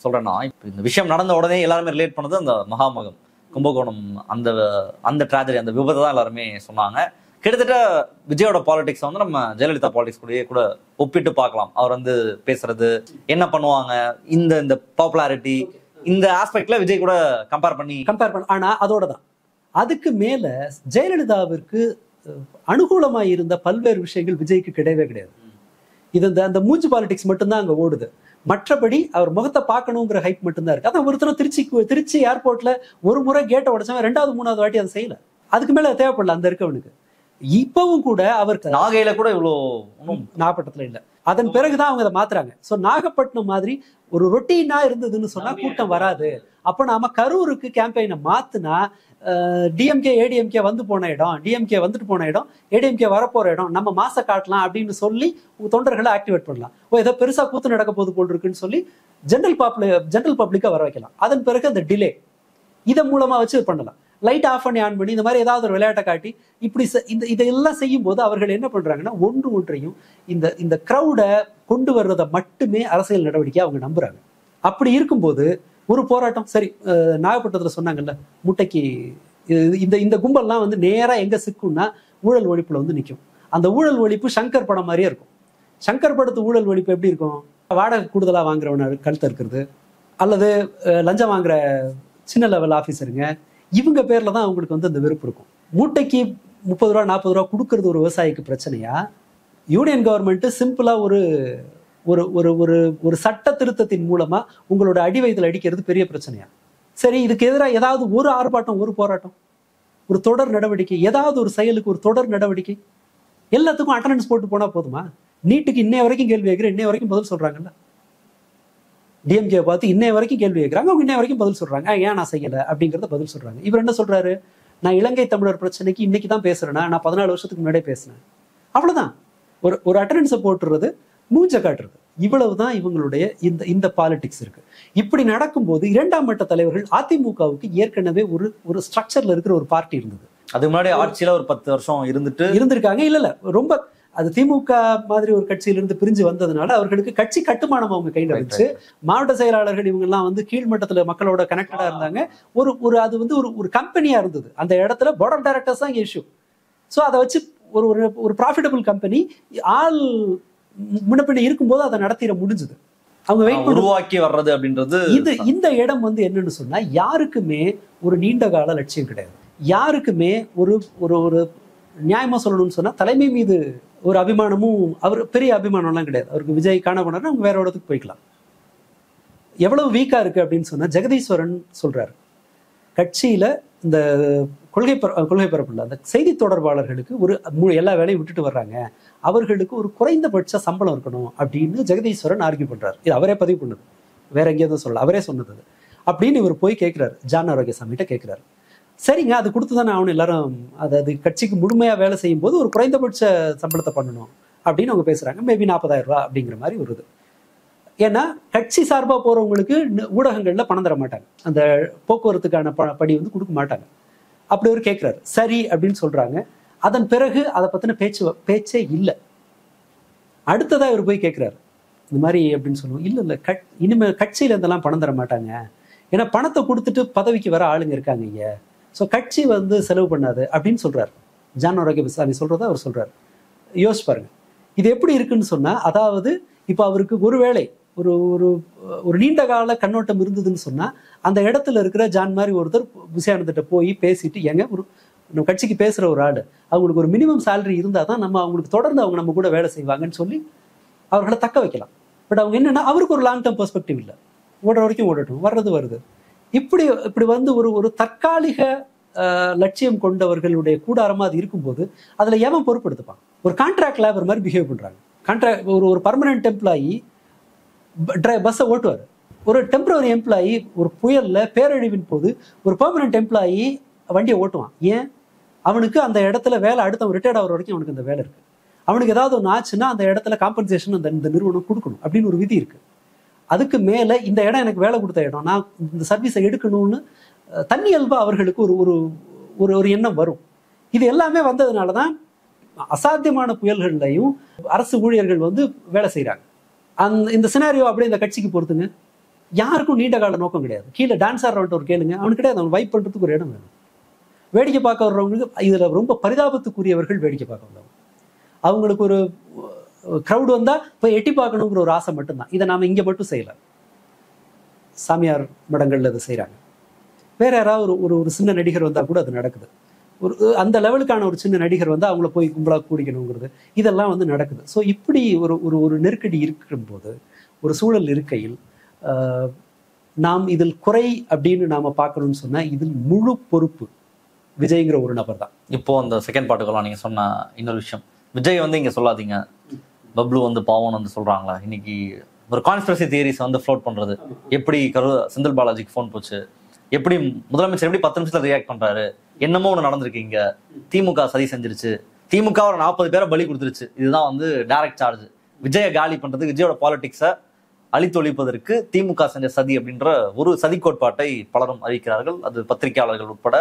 சொல்றேன்னா, இப்ப இந்த விஷயம் நடந்த உடனே எல்லாருமே ரிலேட் பண்ணது அந்த மகாமகம் கும்பகோணம் அந்த ட்ராஜடி, அந்த விபத்தை தான் எல்லாருமே சொன்னாங்க. கிட்டத்தட்ட விஜயோட பாலிடிக்ஸ் நம்ம ஜெயலலிதா பாலிடிக்ஸ் கூட ஒப்பிட்டு பார்க்கலாம். அவர் பேசுறது, என்ன பண்ணுவாங்க, இந்த பாப்புலாரிட்டி, இந்த ஆஸ்பெக்ட்ல விஜய் கூட கம்பேர் பண்ண. ஆனா அதோட தான் அதுக்கு மேல ஜெயலலிதாவிற்கு அனுகூலமா இருந்த பல்வேறு விஷயங்கள் விஜய்க்கு கிடையவே கிடையாது. இது அந்த மூஞ்சி பாலிடிக்ஸ் மட்டும்தான் அங்க ஓடுது. மற்றபடி அவர் முகத்தை பார்க்கணுங்கிற ஹைப் மட்டும்தான் இருக்கு. அதான் ஒருத்தரும் திருச்சி ஏர்போர்ட்ல ஒரு முறை கேட்டை உடைச்சவன் 2வது 3வது வாட்டி அதை செய்யல. அதுக்கு மேல தேவைப்படல அந்த இருக்கவனுக்கு. இப்பவும் கூட அவருக்கு நாகையில கூட இவ்வளோ, நாகப்பட்டினத்துல இல்ல. அதன் பிறகுதான் அவங்க அதை மாத்துறாங்க. சோ நாகப்பட்டினம் மாதிரி ஒரு ரொட்டீனா இருந்ததுன்னு சொன்னா கூட்டம் வராது. அப்ப நாம கரூருக்கு கேம்பெயினை மாத்துனா டிஎம்கே ஏடிஎம்கே வந்து போன இடம், டிஎம்கே வந்துட்டு போன இடம், ஏடிஎம்கே வரப்போற இடம், நம்ம மாச காட்டலாம் அப்படின்னு சொல்லி தொண்டர்களை ஆக்டிவேட் பண்ணலாம். ஏதோ பெருசா கூத்து நடக்க போது போல் இருக்குன்னு சொல்லி ஜெனரல் பப்ளிக்கா வர வைக்கலாம். அதன் பிறகு அந்த டிலே இதன் மூலமா வச்சு பண்ணலாம். லைட் ஆஃப் பண்ணி ஆன் பண்ணி இந்த மாதிரி ஏதாவது ஒரு விளையாட்டை காட்டி இப்படி இதெல்லாம் செய்யும் போது அவர்கள் என்ன பண்றாங்கன்னா ஒன்றையும் இந்த கிரௌடை கொண்டு வர்றதை மட்டுமே அரசியல் நடவடிக்கை அவங்க நம்புறாங்க. அப்படி இருக்கும்போது ஒரு போராட்டம் சரி, நாகப்பட்டினத்துல சொன்னாங்கல்ல முட்டைக்கு இந்த கும்பல்லாம் நேரா எங்க சிக்கும்னா ஊழல் ஒழிப்புல நிற்கும். அந்த ஊழல் ஒழிப்பு சங்கர் படம் மாதிரியே இருக்கும். சங்கர் படத்து ஊழல் ஒழிப்பு எப்படி இருக்கும்? வாடகை கூடுதலா வாங்குறவன கழுத்த இருக்கிறது, அல்லது லஞ்சம் வாங்குற சின்ன லெவல் ஆஃபீஸருங்க, இவங்க பேர்ல தான் அவங்களுக்கு அந்த வெறுப்பு இருக்கும். மூட்டைக்கு 30 ரூபா 40 ரூபா கொடுக்கறது ஒரு விவசாயிக்கு பிரச்சனையா? யூனியன் கவர்மெண்ட் சிம்பிளா ஒரு சட்ட திருத்தத்தின் மூலமா உங்களோட அடி வயித்துல அடிக்கிறது பெரிய பிரச்சனையா? சரி, இதுக்கு எதிராக ஏதாவது ஒரு ஆர்ப்பாட்டம், ஒரு போராட்டம், ஒரு தொடர் நடவடிக்கை, ஏதாவது ஒரு செயலுக்கு ஒரு தொடர் நடவடிக்கை, எல்லாத்துக்கும் அட்டெண்டன்ஸ் போட்டு போனா போதுமா? நீட்டுக்கு இன்னைய வரைக்கும் கேள்வி கேட்கிறேன், இன்னைய வரைக்கும் பதில் சொல்றாங்கல்ல. டிஎம்கே பார்த்து இன்னைய வரைக்கும் கேள்வி கேட்கிறாங்க, அவங்க இன்னைய வரைக்கும் பதில் சொல்றாங்க. ஏன் நான் செய்யல அப்படிங்கறத பதில் சொல்றாங்க. இவர் என்ன சொல்றாரு? நான் இலங்கை தமிழர் பிரச்சனைக்கு இன்னைக்கு தான் பேசுறேன்னா, நான் 14 வருஷத்துக்கு முன்னாடியே பேசினேன். அவ்வளவுதான். ஒரு அட்டெண்டன்ஸை போட்டுறது, மூஞ்ச காட்டுறது, இவ்வளவுதான் இவங்களுடைய இந்த பாலிடிக்ஸ் இருக்கு. இப்படி நடக்கும்போது 2ஆம் மட்ட தலைவர்கள் அதிமுகவுக்கு ஏற்கனவே ஒரு ஸ்ட்ரக்சர்ல இருக்கிற ஒரு பார்ட்டி இருந்தது. அதுக்கு முன்னாடி ஆட்சியில ஒரு 10 வருஷம் இருந்திருக்காங்க. இல்ல ரொம்ப அது திமுக மாதிரி ஒரு கட்சியிலிருந்து பிரிஞ்சு வந்ததுனால அவர்களுக்கு கட்சி கட்டுமானம் அவங்க கையில வச்சு, மாவட்ட செயலாளர்கள் இவங்க எல்லாம் கீழ்மட்டத்துல மக்களோட கனெக்டடா இருந்தாங்க. அது ஒரு கம்பெனியா இருந்தது. அந்த இடத்துல போர்ட் ஆஃப் டைரக்டர்ஸ் தான் இஷ்யூ. ஸோ அதை வச்சு ஒரு ப்ராஃபிட்டபிள் கம்பெனி ஆள் முன்னப்பின்ன இருக்கும்போது அதை நடத்திட முடிஞ்சது. அவங்க வெயிட் உருவாக்கி வர்றது அப்படின்றது. இந்த இடம் என்னன்னு சொன்னா, யாருக்குமே ஒரு நீண்ட கால லட்சியம் கிடையாது. யாருக்குமே ஒரு நியாயமா சொல்லணும்னு சொன்னா தலைமை மீது ஒரு அபிமானமும், அவர் பெரிய அபிமானம்லாம் கிடையாது. அவருக்கு விஜய் காண போனார்னா அவங்க வேற இடத்துக்கு போய்க்கலாம். எவ்வளவு வீக்கா இருக்கு அப்படின்னு சொன்னா, ஜெகதீஸ்வரன் சொல்றாரு, கட்சியில இந்த கொள்கை பரப்புல அந்த செய்தி தொடர்பாளர்களுக்கு எல்லா வேலையும் விட்டுட்டு வர்றாங்க, அவர்களுக்கு ஒரு குறைந்தபட்ச சம்பளம் இருக்கணும் அப்படின்னு ஜெகதீஸ்வரன் ஆர்கியூ பண்றாரு. இது அவரே பதிவு பண்ணது, வேற எங்கேயும் சொல்லல, அவரே சொன்னது அப்படின்னு இவர் போய் கேட்கிறாரு. ஜான் ஆரோக்கியசாமிகிட்ட கேட்கிறாரு. சரிங்க, அது கொடுத்துதானே ஆகணும், எல்லாரும் அது கட்சிக்கு முழுமையா வேலை செய்யும் போது ஒரு குறைந்தபட்ச சம்பளத்தை பண்ணணும் அப்படின்னு அவங்க பேசுறாங்க. மேபி 40,000 ரூபாய் அப்படிங்கிற மாதிரி வருது. ஏன்னா கட்சி சார்பாக போறவங்களுக்கு ஊடகங்கள்ல பணம் தர மாட்டாங்க, அந்த போக்குவரத்துக்கான படி வந்து கொடுக்க மாட்டாங்க. அப்படி ஒரு கேட்கிறாரு, சரி அப்படின்னு சொல்றாங்க. அதன் பிறகு அதை பத்தின பேச்சே இல்லை. அடுத்ததா இவர் போய் கேட்கிறாரு, இந்த மாதிரி அப்படின்னு சொல்லுவோம். இல்லை இனிமேல் கட்சியில இருந்தெல்லாம் பணம் தர மாட்டாங்க, ஏன்னா பணத்தை கொடுத்துட்டு பதவிக்கு வர ஆளுங்க இருக்காங்க இங்க, ஸோ கட்சி வந்து செலவு பண்ணாது அப்படின்னு சொல்றாரு. ஜான் ஆரோக்கியசாமி சொல்றதா அவர் சொல்றாரு. யோசிச்சு பாருங்க இது எப்படி இருக்குன்னு சொன்னா, அதாவது இப்போ அவருக்கு ஒருவேளை ஒரு ஒரு ஒரு நீண்ட கால கண்ணோட்டம் இருந்ததுன்னு சொன்னா, அந்த இடத்துல இருக்கிற ஜான் மாதிரி ஒருத்தர் விஜயானந்திட்ட போய் பேசிட்டு, ஏங்க ஒரு நம்ம கட்சிக்கு பேசுற ஒரு ஆடு, அவங்களுக்கு ஒரு மினிமம் சேலரி இருந்தால் தான் நம்ம அவங்களுக்கு தொடர்ந்து அவங்க நம்ம கூட வேலை செய்வாங்கன்னு சொல்லி அவர்களை தக்க வைக்கலாம். பட் அவங்க என்னன்னா, அவருக்கு ஒரு லாங் டேர்ம் பெர்ஸ்பெக்டிவ் இல்லை, ஓடுற வரைக்கும் ஓடட்டும், வருது. இப்படி வந்து ஒரு தற்காலிக லட்சியம் கொண்டவர்களுடைய கூடாரமா அது இருக்கும்போது அதுல எவன் பொறுப்படுத்துப்பான்? ஒரு கான்ட்ராக்ட் லேபர் மாதிரி பிஹேவ் பண்றாங்க. கான்ட்ராக்ட் ஒரு பர்மனன்ட் எம்ப்ளாயி பஸ்ஸை ஓட்டுவார், ஒரு டெம்பரரி எம்ப்ளாயி ஒரு புயல்ல பேரழிவின் போது ஒரு பெர்மனன்ட் எம்ப்ளாயி வண்டியை ஓட்டுவான். ஏன்? அவனுக்கு அந்த இடத்துல வேலை, அடுத்த ரிட்டையர்ட் ஆகிற வரைக்கும் அவனுக்கு அந்த வேலை இருக்கு. அவனுக்கு ஏதாவது ஒன்று ஆச்சுன்னா அந்த இடத்துல காம்பன்சேஷன் இந்த நிறுவனம் கொடுக்கணும் அப்படின்னு ஒரு விதி இருக்கு. அதுக்கு மேல இந்த இடம் எனக்கு வேலை கொடுத்த இடம், நான் இந்த சர்வீஸை எடுக்கணும்னு தன்னியல்பா அவர்களுக்கு ஒரு எண்ணம் வரும். இது எல்லாமே வந்ததுனாலதான் அசாத்தியமான புயல்கள்லையும் அரசு ஊழியர்கள் வந்து வேலை செய்யறாங்க. இந்த சினாரியோ அப்படியே இந்த கட்சிக்கு பொறுத்துங்க. யாருக்கும் நீண்ட கால நோக்கம் கிடையாது. கீழே டான்ஸ் ஆடுறவன்ட்டு ஒரு கேளுங்க, அவனுக்கு கிடையாது. அவன் வைப் பண்றதுக்கு ஒரு இடம் வேணும். வேடிக்கை பார்க்க வர்றவங்களுக்கு இதுல ரொம்ப பரிதாபத்துக்குரியவர்கள் வேடிக்கை பார்க்க வந்தவங்க. அவங்களுக்கு ஒரு க்ரௌட் வந்தா போய் எட்டி பார்க்கணுங்கிற ஒரு ஆசை மட்டும்தான். இதை நாம இங்க மட்டும் செய்யல, சாமியார் மடங்கள்ல இதை செய்யறாங்க. வேற யாராவது ஒரு சின்ன நடிகர் வந்தா கூட அது நடக்குது. அந்த லெவலுக்கான ஒரு சின்ன நடிகர் வந்து அவங்கள போய் கும்பலா கூடிக்கணுங்கிறது இதெல்லாம் வந்து நடக்குது. ஸோ இப்படி ஒரு நெருக்கடி இருக்கும்போது, ஒரு சூழல் இருக்கையில் நாம் இதில் குறை அப்படின்னு நாம பார்க்கணும்னு சொன்னா, இதில் முழு பொறுப்பு விஜய்ங்கிற ஒரு நபர் தான். இப்போ அந்த செகண்ட் பார்ட்டுக்கெல்லாம் நீங்க சொன்ன இன்னொரு விஷயம், விஜய் வந்து இங்க சொல்லாதீங்க, பப்ளு வந்து பாவம்னு வந்து சொல்றாங்களா. இன்னைக்கு ஒரு கான்ஸ்பிரசி தியரிஸ் வந்து ஃப்ளோட் பண்றது, எப்படி செந்தில் பாலாஜிக்கு ஃபோன் போச்சு, எப்படி முதலமைச்சர் எப்படி 10 நிமிஷத்துல ரியாக்ட் பண்றாரு, என்னமோ ஒன்று நடந்திருக்கு, இங்க திமுக சதி செஞ்சிருச்சு, திமுக ஒரு 40 பேரை பலி கொடுத்துருச்சு, இதுதான் வந்து டைரக்ட் சார்ஜ். விஜயை காலி பண்றது, விஜயோட பாலிடிக்ஸை அழித்தொழிப்பதற்கு திமுக செஞ்ச சதி அப்படின்ற ஒரு சதி கோட்பாட்டை பலரும் அறிவிக்கிறார்கள். அது பத்திரிகையாளர்கள் உட்பட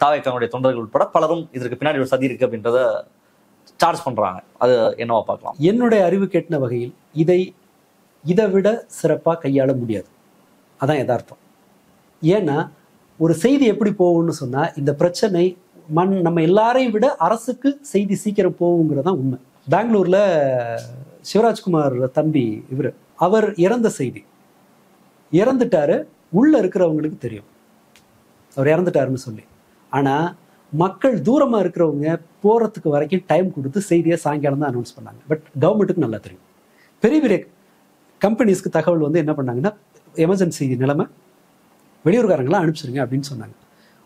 தாவேக்காவுடைய தொண்டர்கள் உட்பட பலரும் இதற்கு பின்னாடி ஒரு சதி இருக்கு அப்படின்றத சார்ஜ் பண்றாங்க. அது என்னவா பார்க்கலாம்? என்னுடைய அறிவு கெட்டின வகையில் இதை விட சிறப்பாக கையாள முடியாது. அதான் யதார்த்தம். ஏன்னா ஒரு செய்தி எப்படி போகும்னு சொன்னா, இந்த பிரச்சனை நம்ம எல்லாரையும் விட அரசுக்கு செய்தி சீக்கிரம் போகுங்கிறதான் உண்மை. பெங்களூர்ல சிவராஜ்குமார் தம்பி அவர் இறந்த செய்தி, இறந்துட்டாரு, உள்ள இருக்கிறவங்களுக்கு தெரியும் அவர் இறந்துட்டாருன்னு சொல்லி. ஆனா மக்கள் தூரமா இருக்கிறவங்க போறதுக்கு வரைக்கும் டைம் கொடுத்து செய்தியை சாயங்காலம் தான் அனௌன்ஸ் பண்ணாங்க. பட் கவர்மெண்ட்டுக்கு நல்லா தெரியும். பெரிய பெரிய கம்பெனிஸ்க்கு தகவல் வந்து என்ன பண்ணாங்கன்னா, எமர்ஜென்சி நிலைமை, வெளியூர்காரங்களாம் அனுப்பிச்சிருங்க அப்படின்னு சொன்னாங்க.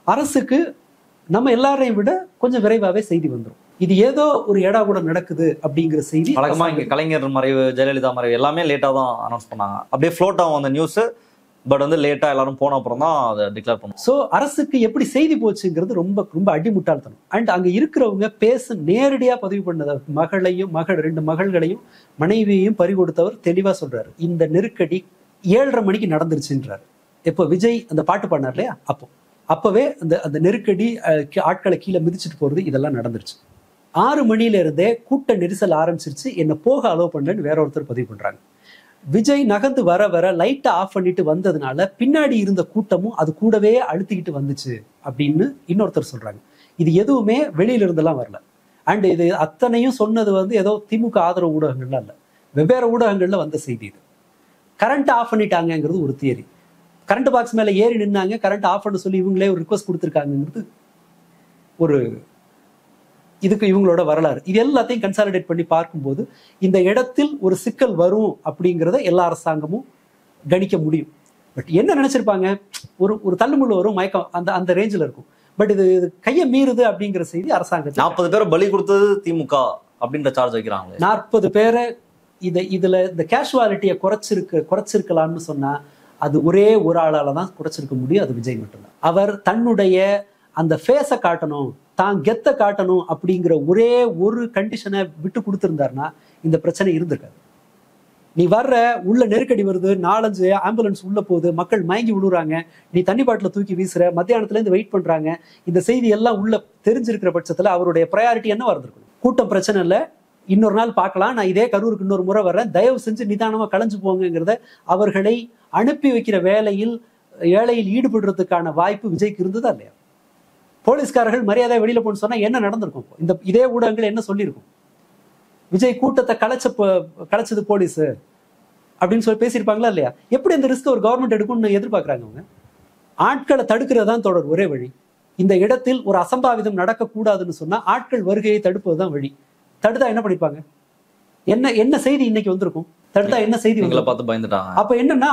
அரசுக்கு நம்ம எல்லாரையும் விட கொஞ்சம் விரைவாகவே செய்தி வந்துடும். இது ஏதோ ஒரு ஏடா கூட நடக்குது அப்படிங்கிற செய்தி. வழக்கமா இங்க கலைஞர் மறைவு, ஜெயலலிதா மறைவு எல்லாமே லேட்டா தான் அனௌன்ஸ் பண்ணாங்க. அப்படியே ஃப்ளோட் ஆகும் அந்த நியூஸ். பட் வந்து லேட்டா எல்லாரும் போன அப்புறம் தான் அதை டிக்ளேர் பண்ணும். ஸோ அரசுக்கு எப்படி செய்தி போச்சுங்கிறது ரொம்ப ரொம்ப அடிமுட்டாள்தனம். அண்ட் அங்க இருக்கிறவங்க நேரடியா பதிவு பண்ணத மகளையும் 2 மகள்களையும் மனைவியையும் பறிகொடுத்தவர் தெளிவா சொல்றாரு, இந்த நெருக்கடி 7:30 மணிக்கு நடந்துருச்சுன்றாரு. இப்போ விஜய் அந்த பாட்டு பாடினார் இல்லையா, அப்பவே அந்த நெருக்கடி ஆட்களை கீழே மிதிச்சுட்டு போறது இதெல்லாம் நடந்துருச்சு. 6 மணில இருந்தே கூட்ட நெரிசல் ஆரம்பிச்சிருச்சு, என்ன போக அலோவ் பண்ணலன்னு வேற ஒருத்தர் பதிவு பண்றாங்க. விஜய் நகர்ந்து வர லைட்டை ஆஃப் பண்ணிட்டு வந்ததுனால பின்னாடி இருந்த கூட்டமும் அது கூடவே அழுத்திக்கிட்டு வந்துச்சு அப்படின்னு இன்னொருத்தர் சொல்றாங்க. இது எதுவுமே வெளியில இருந்தெல்லாம் வரல. அண்ட் இது அத்தனையும் சொன்னது வந்து ஏதோ திமுக ஆதரவு ஊடகங்கள்லாம் இல்லை, வெவ்வேறு ஊடகங்கள்ல வந்த செய்தி. இது கரண்ட் ஆஃப் பண்ணிட்டாங்கிறது ஒரு தியரி. கரண்ட் பாக்ஸ் மேல ஏறி நின்னாங்க, கரண்ட் ஆஃப் பண்ண சொல்லி இவங்களே ஒரு ரிக்வஸ்ட் கொடுத்துருக்காங்கிறது ஒரு இதுக்கு இவங்களோட வரலாறு. இது எல்லாத்தையும் கன்சாலிடேட் பண்ணி பார்க்கும்போது இந்த இடத்தில் ஒரு சிக்கல் வரும் அப்படிங்கிறத எல்லா அரசாங்கமும் கணிக்க முடியும். பட் என்ன நினைச்சிருப்பாங்க, ஒரு தள்ளுமுள்ள வரும், மயக்கம் அந்த ரேஞ்சில் இருக்கும். பட் இது கையை மீறுது அப்படிங்கிற செய்தி அரசாங்கத்தில் 40 பேரை பலி கொடுத்தது திமுக அப்படின்ற சார்ஜ் வைக்கிறாங்க. 40 பேரை இதுல இந்த கேஷுவாலிட்டியை குறைச்சிருக்கலாம்னு சொன்னா அது ஒரே ஒரு ஆளால தான் குறைச்சிருக்க முடியும், அது விஜய் மட்டும்தான். அவர் தன்னுடைய அந்த ஃபேஸை காட்டணும், தான் கெத்த காட்டணும் அப்படிங்கிற ஒரே ஒரு கண்டிஷனை விட்டு கொடுத்துருந்தாருன்னா இந்த பிரச்சனை இருந்திருக்காது. நீ வர்ற உள்ள நெருக்கடி வருது, 4-5 ஆம்புலன்ஸ் உள்ள போகுது, மக்கள் மயங்கி விழுறாங்க, நீ தண்ணி பாட்டில தூக்கி வீசுற, மத்தியானத்துல இருந்து வெயிட் பண்றாங்க, இந்த செய்தி எல்லாம் உள்ள தெரிஞ்சிருக்கிற பட்சத்துல அவருடைய ப்ரையாரிட்டி என்ன இருந்திருக்கணும்? கூட்டம் பிரச்சனை இல்லை, இன்னொரு நாள் பார்க்கலாம், நான் இதே கரூருக்கு இன்னொரு முறை வர்றேன், தயவு செஞ்சு நிதானமா கலைஞ்சு போங்கிறத அவர்களை அனுப்பி வைக்கிற வேலையில் ஈடுபடுறதுக்கான வாய்ப்பு விஜய்க்கு இருந்ததா இல்லையா? போலீஸ்காரர்கள் மரியாதை வெளியில போன்னு சொன்னா என்ன நடந்திருக்கும்? இதே ஊடகங்கள் என்ன சொல்லியிருக்கும்? விஜய் கூட்டத்தை கலைச்சது போலீஸ் அப்படின்னு சொல்லி பேசியிருப்பாங்களா இல்லையா? எப்படி இந்த ரிஸ்க் ஒரு கவர்மெண்ட் எடுக்கும்னு எதிர்பார்க்கறாங்க அவங்க? ஆட்களை தடுக்கிறதான் தொடர் ஒரே வழி. இந்த இடத்தில் ஒரு அசம்பாவிதம் நடக்கக்கூடாதுன்னு சொன்னா ஆட்கள் வருகையை தடுப்பதுதான் வழி. தடுத்தா என்ன பண்ணிப்பாங்க? என்ன செய்தி இன்னைக்கு வந்திருக்கும்? தடுத்தா என்ன செய்தி பார்த்து பயந்துட்டாங்க. அப்ப என்னன்னா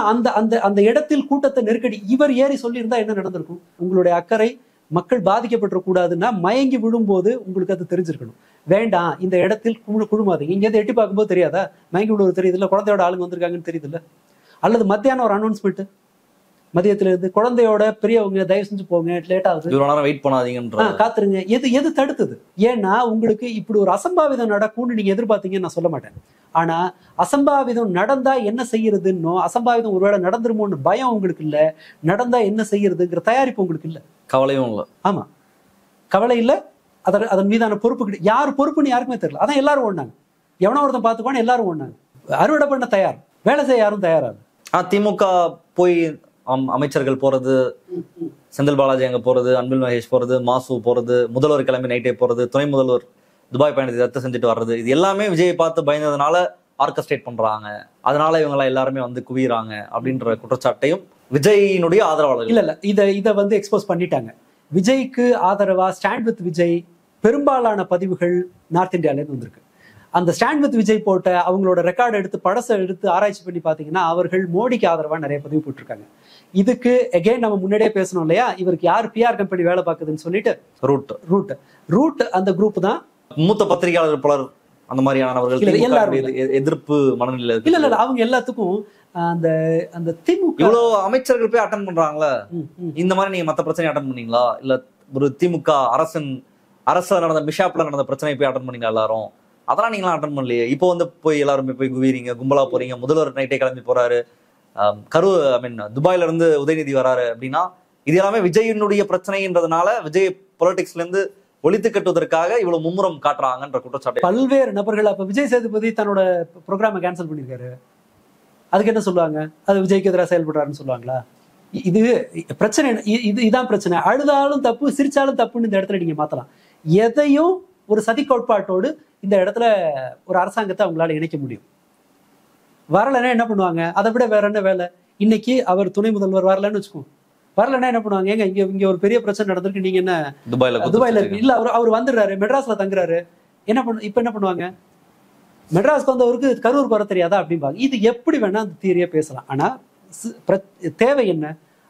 அந்த இடத்தில் கூட்டத்தை நெருக்கடி இவர் ஏறி சொல்லியிருந்தா என்ன நடந்திருக்கும்? உங்களுடைய அக்கறை மக்கள் பாதிக்கப்பட்ட கூடாதுன்னா மயங்கி விழும்போது உங்களுக்கு அது தெரிஞ்சிருக்கணும். வேண்டாம், இந்த இடத்தில் குழுமாதீங்க. இங்க எட்டி பார்க்கும்போது தெரியாதா மயங்கி விழுவது தெரியுது இல்ல, குழந்தையோட ஆளுங்க வந்திருக்காங்கன்னு தெரியுது இல்ல, அல்லது மத்தியானம் ஒரு அனௌன்ஸ்மெண்ட், மதியத்துல இருந்து குழந்தையோட பெரியவங்க தயவு செஞ்சு போங்க, லேட் ஆகுது, வெயிட் பண்ணாதீங்க, காத்துருங்க. எது தடுத்தது? ஏன்னா உங்களுக்கு இப்படி ஒரு அசம்பாவிதம் நடக்கும்னு நீங்க எதிர்பார்த்தீங்கன்னு நான் சொல்ல மாட்டேன். ஆனா அசம்பாவிதம் நடந்தா என்ன செய்யறதுன்னோ, அசம்பாவிதம் ஒருவேளை நடந்துருமோன்னு பயம் உங்களுக்கு இல்ல, நடந்தா என்ன செய்யறதுங்கிற தயாரிப்பு உங்களுக்கு இல்ல, கவலையும் இல்ல. ஆமா, கவலை இல்ல, அதன் மீதான பொறுப்பு யாரு பொறுப்புன்னு யாருக்குமே தெரியல. அதான் எல்லாரும் ஓடினாங்க, எவனோ ஒருத்தன் பார்த்துக்கோன்னு எல்லாரும் ஓடினாங்க. அறுவடை பண்ண தயார், வேலை செய்ய யாரும் தயாராது. திமுக போய் அமைச்சர்கள் போறது, செந்தில் பாலாஜி அங்க போறது, அன்பில் மகேஷ் போறது, மாசு போறது, முதல்வர் கிளம்பி நைட்டே போறது, துணை முதல்வர் துபாய் பயணத்தை ரத்து செஞ்சுட்டு வர்றது, இது எல்லாமே விஜயை பார்த்து பயந்ததுனால ஆர்கஸ்ட்ரேட் பண்றாங்க, அதனால இவங்க எல்லாருமே வந்து குவிறாங்க அப்படின்ற குற்றச்சாட்டையும் விஜயினுடைய ஆதரவாளர்கள் இல்ல இதை எக்ஸ்போஸ் பண்ணிட்டாங்க. விஜய்க்கு ஆதரவா ஸ்டாண்ட் வித் விஜய் பெரும்பாலான பதிவுகள் நார்த் இந்தியால இருந்து வந்திருக்கு. அந்த ஸ்டாண்ட் வித் விஜய் போட்ட அவங்களோட ரெக்கார்டு எடுத்து படத்தை எடுத்து ஆராய்ச்சி பண்ணி பாத்தீங்கன்னா அவர்கள் மோடிக்கு ஆதரவா நிறைய பதிவு போட்டிருக்காங்க. இதுக்கு எகைன் நம்ம முன்னாடியே பேசணும் இல்லையா, இவருக்கு யார் பிஆர் கம்பெனி வேலை பார்க்குதுன்னு சொல்லிட்டு ரூட் அந்த குரூப் தான். மூத்த பத்திரிகையாளர் பலர் அந்த மாதிரியானவர்கள் எதிர்ப்பு மனநிலை இல்ல அவங்க எல்லாத்துக்கும் அந்த அந்த திமுக இவ்வளவு அமைச்சர்கள் போய் அட்டன் பண்றாங்களா, இந்த மாதிரி நீங்க மத்த பிரச்சனை அட்டன் பண்ணீங்களா? இல்ல ஒரு திமுக அரசு நடந்த மிஷாப்ல நடந்த பிரச்சனை போய் அட்டன் பண்ணீங்களா எல்லாரும்? அதெல்லாம் நீங்களாம் அட்டன் பண்ணலையே. இப்போ வந்து போய் எல்லாருமே போய் குவிறீங்க, கும்பலா போறீங்க, முதல்வர் நைட்டே கிளம்பி போறாரு, துபாயில இருந்து உதயநிதி வராரு அப்படின்னா இது எல்லாமே விஜயினுடைய பிரச்சனைன்றதுனால விஜய் பொலிட்டிக்ஸ்ல இருந்து ஒழித்து கட்டுவதற்காக இவ்வளவு மும்முரம் காட்டுறாங்கன்ற குற்றச்சாட்டு பல்வேறு நபர்கள். அப்ப விஜய் சேதுபதி தன்னோட ப்ரோக்ராமை கேன்சல் பண்ணிருக்காரு, அதுக்கு என்ன சொல்லுவாங்க? அது விஜய்க்கு எதிராக செயல்படுறாருன்னு சொல்லுவாங்களா? இது பிரச்சனை, இதான் பிரச்சனை. அழுதாலும் தப்பு, சிரிச்சாலும் தப்புன்னு இந்த இடத்துல நீங்க மாத்தலாம். எதையும் ஒரு சதி கோட்பாட்டோடு இந்த இடத்துல ஒரு அரசாங்கத்தை அவங்களால இணைக்க முடியும். வரலன்னா என்ன பண்ணுவாங்க? அதை விட வேற என்ன வேலை? இன்னைக்கு அவர் துணை முதல்வர் வரலன்னு வச்சுக்கோங்க, வரலன்னா என்ன பண்ணுவாங்க? ஏங்க இங்க ஒரு பெரிய பிரச்சனை நடந்திருக்கு, நீங்க என்ன துபாயில இருக்கு? இல்ல அவர் வந்துடுறாரு, மெட்ராஸ்ல தங்குறாரு, இப்ப என்ன பண்ணுவாங்க? மெட்ராஸ்க்கு வந்தவருக்கு கரூருக்கு வர தெரியாதா அப்படிம்பாங்க. இது எப்படி வேணா அந்த தியரியா பேசலாம். ஆனா தேவை என்ன?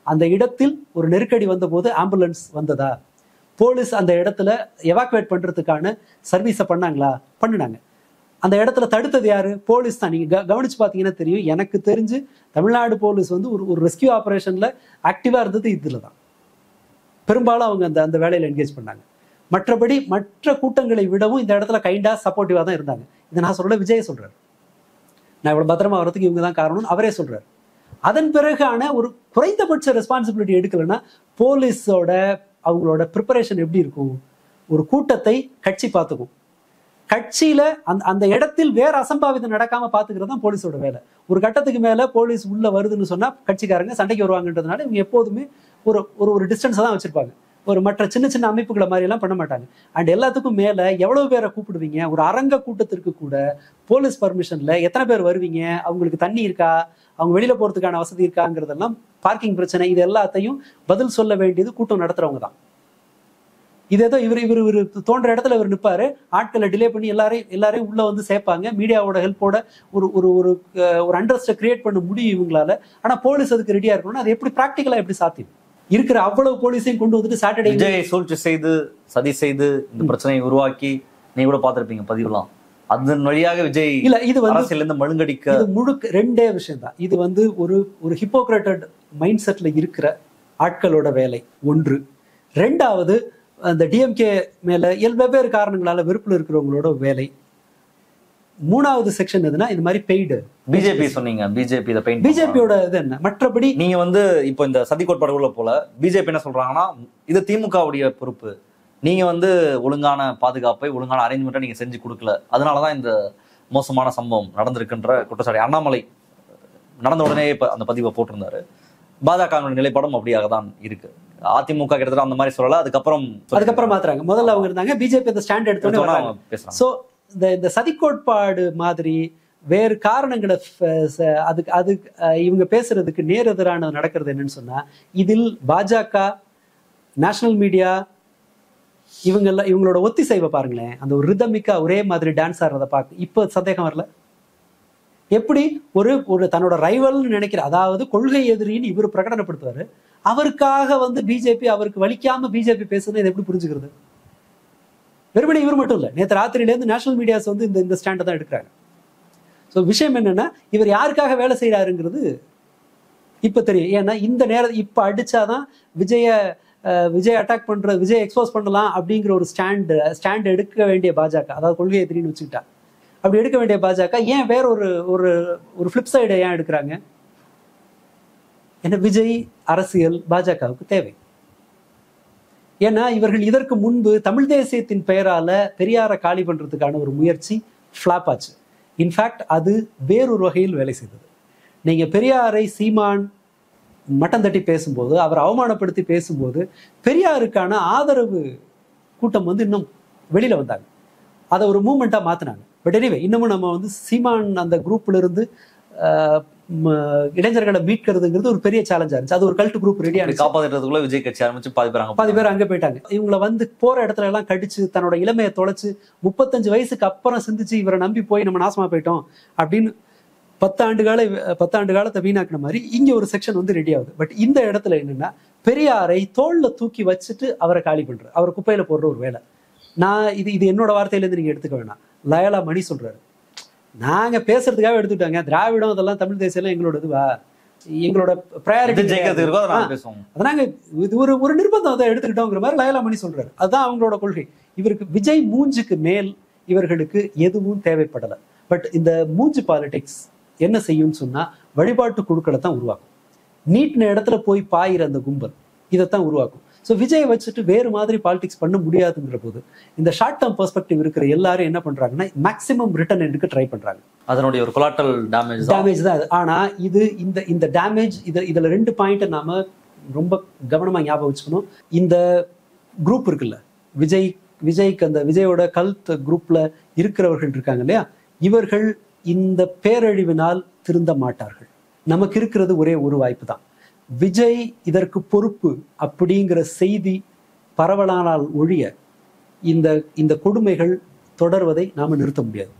அந்த இடத்தில் ஒரு நெருக்கடி வந்த போது ஆம்புலன்ஸ் வந்ததா? போலீஸ் அந்த இடத்துல எவாக்குவேட் பண்றதுக்கான சர்வீஸை பண்ணினாங்க. அந்த இடத்துல தடுத்தது யாரு? போலீஸ் தான். நீங்க கவனிச்சு பாத்தீங்கன்னா தெரியும். எனக்கு தெரிஞ்சு தமிழ்நாடு போலீஸ் வந்து ஒரு ரெஸ்கியூ ஆபரேஷன்ல ஆக்டிவா இருந்தது இதுலதான். பெரும்பாலும் அவங்க அந்த வேலையில என்கேஜ் பண்ணாங்க. மற்றபடி மற்ற கூட்டங்களை விடவும் இந்த இடத்துல கைண்டா சப்போர்ட்டிவா தான் இருந்தாங்க. இதை நான் சொல்ல விஜய் சொல்றாரு, நான் இவ்வளவு பத்திரமா வர்றதுக்கு இவங்க தான் காரணம்னு அவரே சொல்றாரு. அதன் பிறகான ஒரு குறைந்தபட்ச ரெஸ்பான்சிபிலிட்டி எடுக்கலன்னா போலீஸோட அவங்களோட ப்ரிப்பரேஷன் எப்படி இருக்கும்? ஒரு கூட்டத்தை கட்சி பார்த்துக்கும், கட்சியில அந்த இடத்தில் வேற அசம்பாவிதம் நடக்காம பாத்துக்கிறது தான் போலீஸோட வேலை. ஒரு கட்டத்துக்கு மேல போலீஸ் உள்ள வருதுன்னு சொன்னா கட்சிக்காரங்க சண்டைக்கு வருவாங்கன்றதுனால இவங்க எப்போதுமே ஒரு டிஸ்டன்ஸ் தான் வச்சிருப்பாங்க. ஒரு மற்ற சின்ன சின்ன அமைப்புகளை மாதிரி எல்லாம் பண்ண மாட்டாங்க. அண்ட் எல்லாத்துக்கும் மேல எவ்வளவு பேரை கூப்பிடுவீங்க? ஒரு அரங்க கூட்டத்திற்கு கூட போலீஸ் பர்மிஷன்ல எத்தனை பேர் வருவீங்க? அவங்களுக்கு தண்ணி இருக்கா? அவங்க வெளியில போறதுக்கான வசதி இருக்காங்கிறதெல்லாம், பார்க்கிங் பிரச்சனை, இது எல்லாத்தையும் பதில் சொல்ல வேண்டியது கூட்டம் நடத்துறவங்க தான். இது ஏதோ இவர் தோன்ற இடத்துல இவர் நிற்பாரு, ஆட்களை டிலே பண்ணி எல்லாரையும் உள்ள வந்து சேர்ப்பாங்க. மீடியாவோட ஹெல்ப்போட ஒரு அண்டர்ஸ்ட கிரியேட் பண்ண முடியும் இவங்களால. ஆனா போலீஸ் அதுக்கு ரெடியா இருக்கணும்னா அது எப்படி பிராக்டிகலா எப்படி சாத்தியம்? இருக்கிற அவ்வளவு போலீஸையும் கொண்டு வந்துட்டு சாட்டர்டே விஜய் சூழ்ச்சி செய்து சதி செய்து இந்த பிரச்சனையை உருவாக்கி நீங்க கூட பார்த்திருப்பீங்க பதிவுலாம். அதன் வழியாக விஜய் இல்ல இது அரசியல் இருந்து மழுங்கடிக்க முழுக்க ரெண்டே விஷயம் தான். இது வந்து ஒரு ஹிப்போக்ரேட்டட் மைண்ட் செட்ல இருக்கிற ஆட்களோட வேலை ஒன்று. ரெண்டாவது அந்த டிஎம்கே மேல வெவ்வேறு காரணங்களால வெறுப்புல இருக்கிறவங்களோட வேலை. மூணாவது செக்ஷன் எதுனா இந்த மாதிரி பெய்டு. பிஜேபி சொன்னீங்க, பிஜேபி இதை பெயிண்ட் பிஜேபியோட இது என்ன? மற்றபடி நீங்க வந்து இப்போ இந்த சதி கோட்பாடுகளை போல பிஜேபி என்ன சொல்றாங்கன்னா, இது திமுகவுடைய பொறுப்பு, நீங்க வந்து ஒழுங்கான பாதுகாப்பை ஒழுங்கான அரேஞ்ச்மெண்ட்டை நீங்க செஞ்சு கொடுக்கல, அதனாலதான் இந்த மோசமான சம்பவம் நடந்திருக்குன்ற குற்றச்சாட்டு அண்ணாமலை நடந்த உடனே இப்ப அந்த பதிவை போட்டிருந்தாரு. பாஜகவினுடைய நிலைப்பாடும் அப்படியாக தான் இருக்கு. அதிமுக கிட்டத்தட்ட அந்த மாதிரி சொல்லல, அதுக்கப்புறம் மாத்துறாங்க. முதல்ல அவங்க இருந்தாங்க, பிஜேபி அந்த ஸ்டாண்ட் எடுத்தோன்னு பேசுறாங்க. சோ இந்த சதி கோட்பாடு மாதிரி வேறு காரணங்களை அது இவங்க பேசுறதுக்கு நேர் எதிரான நடக்கிறது என்னன்னு சொன்னா, இதில் பாஜக, நேஷனல் மீடியா இவங்களோட ஒத்திசைவை பாருங்களேன். அந்த ஒரு ரிதமிக்கா ஒரே மாதிரி டான்ஸ் ஆடுறதை பார்க்க இப்ப சந்தேகம் வரல. எப்படி ஒரு தன்னோட ரைவல்னு நினைக்கிற, அதாவது கொள்கை எதிரின்னு இவர் பிரகடனப்படுத்துவாரு, அவருக்காக வந்து பிஜேபி அவருக்கு வலிக்காம பிஜேபி பேசுறது இதை எப்படி புரிஞ்சுக்கிறது? வெறுமனே இவர் மட்டும் இல்ல, நேற்று ராத்திரியிலேருந்து நேஷனல் மீடியாஸ் வந்து இந்த ஸ்டாண்டை தான் எடுக்கிறாங்க. ஸோ விஷயம் என்னன்னா, இவர் யாருக்காக வேலை செய்யறாருங்கிறது இப்ப தெரியும். ஏன்னா இந்த நேரம் இப்ப அடிச்சாதான் விஜய் அட்டாக் பண்ற, விஜய் எக்ஸ்போஸ் பண்ணலாம் அப்படிங்கிற ஒரு ஸ்டாண்ட் எடுக்க வேண்டிய பாஜக, அதாவது கொள்கை எதிரின்னு வச்சுக்கிட்டா அப்படி எடுக்க வேண்டிய பாஜக ஏன் வேற ஒரு ஃபிளிப் சைடை ஏன் எடுக்கிறாங்க? ஏன்னா விஜய் அரசியல் பாஜகவுக்கு தேவை. ஏன்னா இவர்கள் இதற்கு முன்பு தமிழ் தேசியத்தின் பெயரால பெரியாரை காலி பண்றதுக்கான ஒரு முயற்சி ஃபிளாப் ஆச்சு. இன்ஃபேக்ட் அது வேறொரு வகையில் வேலை செய்தது. நீங்க பெரியாரை சீமான் மட்டம் தட்டி பேசும்போது, அவர் அவமானப்படுத்தி பேசும்போது, பெரியாருக்கான ஆதரவு கூட்டம் வந்து இன்னும் வெளியில வந்தாங்க, அதை ஒரு மூமெண்டா மாத்தினாங்க. பட் எனிவே இன்னமும் நம்ம வந்து சீமான் அந்த குரூப்ல இருந்து இளைஞர்களை மீட்கிறதுங்கிறது ஒரு பெரிய சேலஞ்சா இருந்துச்சு. அது ஒரு கல்ட் குரூப் ரெடியா காப்பாற்றுறதுக்குள்ள விஜய் கட்சி ஆரம்பிச்சு பாதி பேர் அங்க போயிட்டாங்க. இவங்களை வந்து போற இடத்துல எல்லாம் கடிச்சு தன்னோட இளமையை தொலைச்சு 35 வயசுக்கு அப்புறம் சிந்திச்சு இவரை நம்பி போய் நம்ம நாசமா போயிட்டோம் அப்படின்னு 10 ஆண்டு காலத்தை வீணாக்கின மாதிரி இங்க ஒரு செக்ஷன் வந்து ரெடி ஆகுது. பட் இந்த இடத்துல என்னன்னா, பெரியாரை தோல்ல தூக்கி வச்சுட்டு அவரை காலி பண்ற, அவரை குப்பையில போடுற ஒரு வேலை. நான் இது என்னோட வார்த்தையிலேருந்து நீங்க எடுத்துக்க வேணாம். லயலா மணி சொல்றாரு, நாங்க பேசுறதுக்காக எடுத்துட்டாங்க, திராவிடம் அதெல்லாம் தமிழ் தேசியம் எங்களோட இதுவா, எங்களோட ப்ரையாரிட்டி அதனாங்க இது ஒரு நிர்பந்தம் அதை எடுத்துக்கிட்டோங்கிற மாதிரி லயலா மணி சொல்றாரு. அதுதான் அவங்களோட கொள்கை. இவருக்கு விஜய் மூஞ்சுக்கு மேல் இவர்களுக்கு எதுவும் தேவைப்படலை. பட் இந்த மூஞ்சு பாலிடிக்ஸ் என்ன செய்யும்னு சொன்னா, வழிபாட்டு குழுக்களை தான் உருவாக்கும். நீட்டின இடத்துல போய் பாயிற அந்த கும்பல் இதைத்தான் உருவாக்கும். ஸோ விஜயை வச்சுட்டு வேறு மாதிரி பாலிடிக்ஸ் பண்ண முடியாதுங்கிற போது இந்த ஷார்ட் டேர்ம் பெர்ஸ்பெக்டிவ் இருக்கிற எல்லாரும் என்ன பண்றாங்கன்னா, மேக்ஸிமம் ரிட்டர்ன் எடுக்க ட்ரை பண்றாங்க. அதனுடைய ஒரு கொலாட்டரல் டேமேஜ் தான் அது. ஆனா இந்த டேமேஜ் இதுல 2 பாயிண்ட் நாம ரொம்ப கவனமா ஞாபகம் வச்சுக்கணும். இந்த குரூப் இருக்குல்ல, விஜய்க்கு அந்த விஜயோட கல்த் குரூப்ல இருக்கிறவர்கள் இருக்காங்க இல்லையா, இவர்கள் இந்த பேரழிவினால் திருந்த மாட்டார்கள். நமக்கு இருக்கிறது ஒரே ஒரு வாய்ப்பு தான். விஜய் இதற்கு பொறுப்பு அப்படிங்கிற செய்தி பரவலானால் ஒழிய இந்த கொடுமைகள் தொடர்வதை நாம நிறுத்த முடியாது.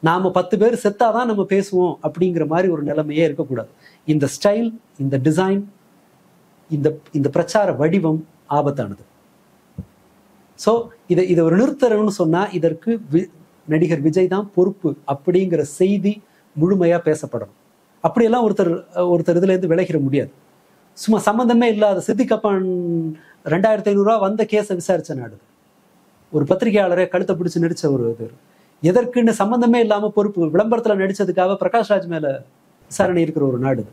நாம 10 பேர் செத்தாதான் நம்ம பேசுவோம் அப்படிங்கிற மாதிரி ஒரு நிலைமையே இருக்கக்கூடாது. இந்த ஸ்டைல், இந்த டிசைன், இந்த பிரச்சார வடிவம் ஆபத்தானது. ஸோ இதை ஒரு நிறுத்தணும்னு சொன்னா இதற்கு நடிகர் விஜய் தான் பொறுப்பு அப்படிங்கிற செய்தி முழுமையா பேசப்படணும். அப்படியெல்லாம் ஒருத்தர் இதுல இருந்து விலகிட முடியாது. சும்மா சம்பந்தமே இல்லாத சித்திகப்பான் 2500 ரூபா வந்த கேஸை விசாரிச்ச நாடு, ஒரு பத்திரிகையாளரை கழுத்தை பிடிச்சு நடிச்ச ஒரு இது, எதற்குன்னு சம்பந்தமே இல்லாம பொறுப்பு விளம்பரத்துல நடிச்சதுக்காக பிரகாஷ் ராஜ் மேல விசாரணை இருக்கிற ஒரு நாடு.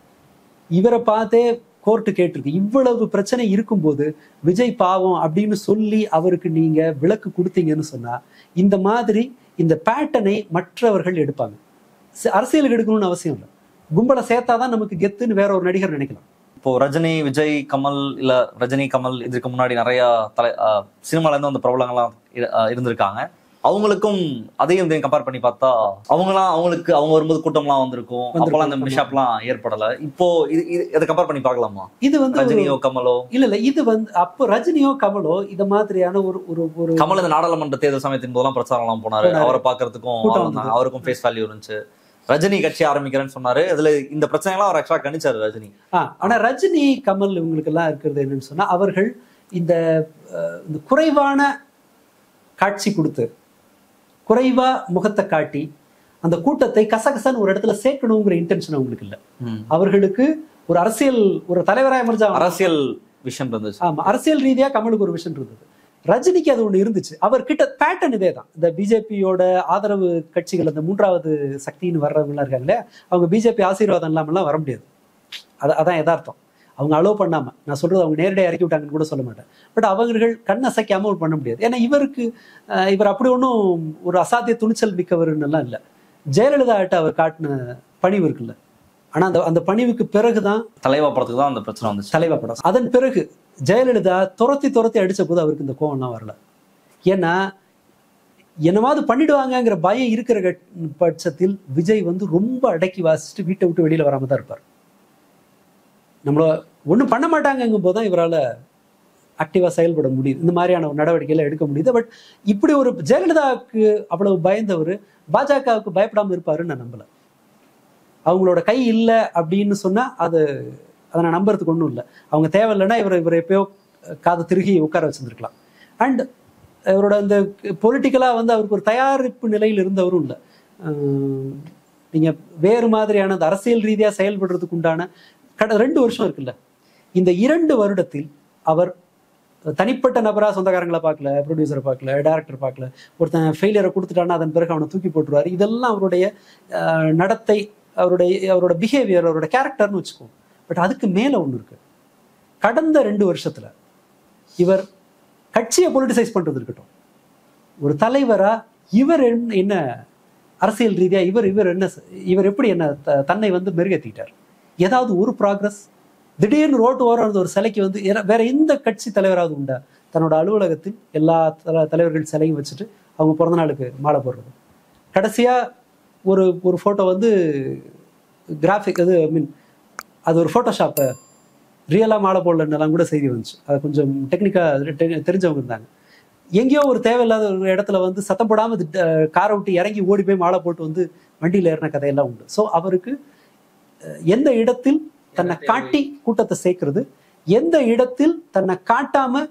இவரை பார்த்தே கோர்ட்டு கேட்டிருக்கு. இவ்வளவு பிரச்சனை இருக்கும்போது விஜய் பாவம் அப்படின்னு சொல்லி அவருக்கு நீங்க விலக்கு கொடுத்தீங்கன்னு சொன்னா, இந்த மாதிரி இந்த பேட்டர்னை மற்றவர்கள் எடுப்பாங்க. அரசியலுக்கு எடுக்கணும்னு அவசியம் இல்லை. கும்பலை சேர்த்தாதான் நமக்கு கெத்துன்னு வேற ஒரு நடிகர் நினைக்கலாம். இப்போ ரஜினி, விஜய், கமல், இல்ல ரஜினி, கமல் இதுக்கு முன்னாடி நிறைய சினிமால இருந்து அந்த பிரபலங்கள்லாம் இருந்திருக்காங்க. அவங்களுக்கும் அதையும் கம்பேர் பண்ணி பார்த்தா அவங்களுக்கு அவங்க வரும்போது கூட்டம்லாம் வந்திருக்கும், அப்பெல்லாம் அந்த மிஷாப்லாம் ஏற்படல. இப்போ இதை கம்பேர் பண்ணி பார்க்கலாமா? இது வந்து ரஜினியோ கமலோ இல்ல இது வந்து அப்போ ரஜினியோ கமலோ இந்த மாதிரியான ஒரு கமல் இந்த நாடாளுமன்ற தேர்தல் சமயத்தின் போதெல்லாம் பிரச்சாரம் எல்லாம் போனாரு. அவரை பாக்குறதுக்கும் அவருக்கும் ஃபேஸ் வேல்யூ இருந்துச்சு. ரஜினி கட்சி ஆரம்பிக்கிறேன்னு சொன்னாரு. அதுல இந்த பிரச்சனை எல்லாம் அவர் ஆக்சுவலா கணிச்சாரு ரஜினி. ஆனா ரஜினி கமல் இவங்களுக்கு எல்லாம் இருக்கிறது என்னன்னு சொன்னா, அவர்கள் இந்த குறைவான காட்சி கொடுத்து, குறைவா முகத்தை காட்டி அந்த கூட்டத்தை கசகசன்னு ஒரு இடத்துல சேர்க்கணுங்கிற இன்டென்ஷன் அவங்களுக்கு இல்லை. அவர்களுக்கு ஒரு தலைவராக எமர்ஜா அரசியல் விஷன் இருந்துச்சு. ஆமா, அரசியல் ரீதியா கமலுக்கு ஒரு விஷன் இருந்தது. ரஜினிக்கு அது ஒண்ணு இருந்துச்சு. அவர் கிட்ட பேட்டர்ன் இதே தான். இந்த பிஜேபியோட ஆதரவு கட்சிகள், அந்த மூன்றாவது சக்தின்னு வர்றவங்களா இருக்காங்களே, அவங்க பிஜேபி ஆசீர்வாதம் இல்லாமலாம் வர முடியாது. அதான் யதார்த்தம். அவங்க அலோவ் பண்ணாம, நான் சொல்றது அவங்க நேரடியாக இறக்கி விட்டாங்கன்னு கூட சொல்ல மாட்டேன். பட் அவர்கள் கண்ணசைக்காம பண்ண முடியாது. ஏன்னா இவர் அப்படி ஒன்றும் ஒரு அசாத்திய துணிச்சல் மிக்கவர்னு எல்லாம் இல்லை. ஜெயலலிதா கிட்ட அவர் காட்டின பணிவு இருக்குல்ல, ஆனா அந்த பணிவுக்கு பிறகுதான் தலைவா படத்துக்கு தான் அந்த பிரச்சனை வந்துச்சு. தலைவா படம். அதன் பிறகு ஜெயலலிதா துரத்தி அடிச்ச போது அவருக்கு இந்த கோவம்லாம் வரல. ஏன்னா என்னவாவது பண்ணிடுவாங்கங்கிற பயம் இருக்கிற பட்சத்தில் விஜய் ரொம்ப அடக்கி வாசிச்சுட்டு வீட்டை விட்டு வெளியில வராம தான் இருப்பார். நம்மள ஒன்றும் பண்ண மாட்டாங்கங்கும் போதுதான் இவரால் ஆக்டிவா செயல்பட முடியுது, இந்த மாதிரியான ஒரு நடவடிக்கைகளை எடுக்க முடியுது. பட் இப்படி ஒரு ஜெயலலிதாவுக்கு அவ்வளவு பயந்தவர் பாஜகவுக்கு பயப்படாம இருப்பாருன்னு நான் நம்பல. அவங்களோட கை இல்லை அப்படின்னு சொன்னா அதை நான் நம்புறதுக்கு ஒன்றும் இல்லை. அவங்க தேவையில்லைன்னா இவர் எப்பயோ காதை திருகி உட்கார வச்சிருந்துருக்கலாம். அண்ட் இவரோட இந்த பொலிட்டிக்கலா அவருக்கு ஒரு தயாரிப்பு நிலையில் இருந்தவரும் இல்லை. நீங்க வேறு மாதிரியான அந்த அரசியல் ரீதியா செயல்படுறதுக்கு உண்டான 2 வருஷம் இருக்குல்ல, இந்த 2 வருடத்தில் அவர் தனிப்பட்ட நபரா சொந்தக்காரங்களை பார்க்கல, ப்ரொடியூசரை பார்க்கல, டைரக்டர் பார்க்கல. ஒருத்தன் ஃபெயிலியரை கொடுத்துட்டான்னா அதன் பிறகு அவனை தூக்கி போட்டுருவாரு. இதெல்லாம் அவருடைய நடத்தை, அவரோட பிஹேவியர், அவரோட கேரக்டர்னு வச்சுக்கோ. பட் அதுக்கு மேல ஒண்ணு இருக்கு. கடந்த 2 வருஷத்துல இவர் கட்சியை பொலிட்டிசைஸ் பண்றது இருக்கட்டும், ஒரு தலைவரா இவர் என்ன அரசியல் ரீதியா இவர் எப்படி தன்னை மெருகேற்றிட்டார்? ஏதாவது ஒரு ப்ராக்ரஸ்? திடீர்னு ரோட்டு ஓரம் ஒரு சிலைக்கு வேற எந்த கட்சி தலைவராவது உண்டா தன்னோட அலுவலகத்தில் எல்லா தலைவர்கள் சிலையும் வச்சுட்டு அவங்க பிறந்த நாளுக்கு மாலை போடுறது? கடைசியா ஒரு போட்டோ கிராஃபிக் அது ஒரு போட்டோஷாப்பை ரியலா மாலை போடலன்னெல்லாம் கூட செய்தி வந்துச்சு. அது கொஞ்சம் டெக்னிக்கா தெரிஞ்சவங்க இருந்தாங்க. எங்கேயோ ஒரு தேவையில்லாத ஒரு இடத்துல சத்தம் போடாம காரை விட்டு இறங்கி ஓடி போய் மாலை போட்டு வண்டியில் ஏறின கதையெல்லாம் உண்டு. ஸோ அவருக்கு எந்த இடத்தில் தன்னை காட்டி கூட்டத்தை சேர்க்கிறது, எந்த இடத்தில் தன்னை காட்டாம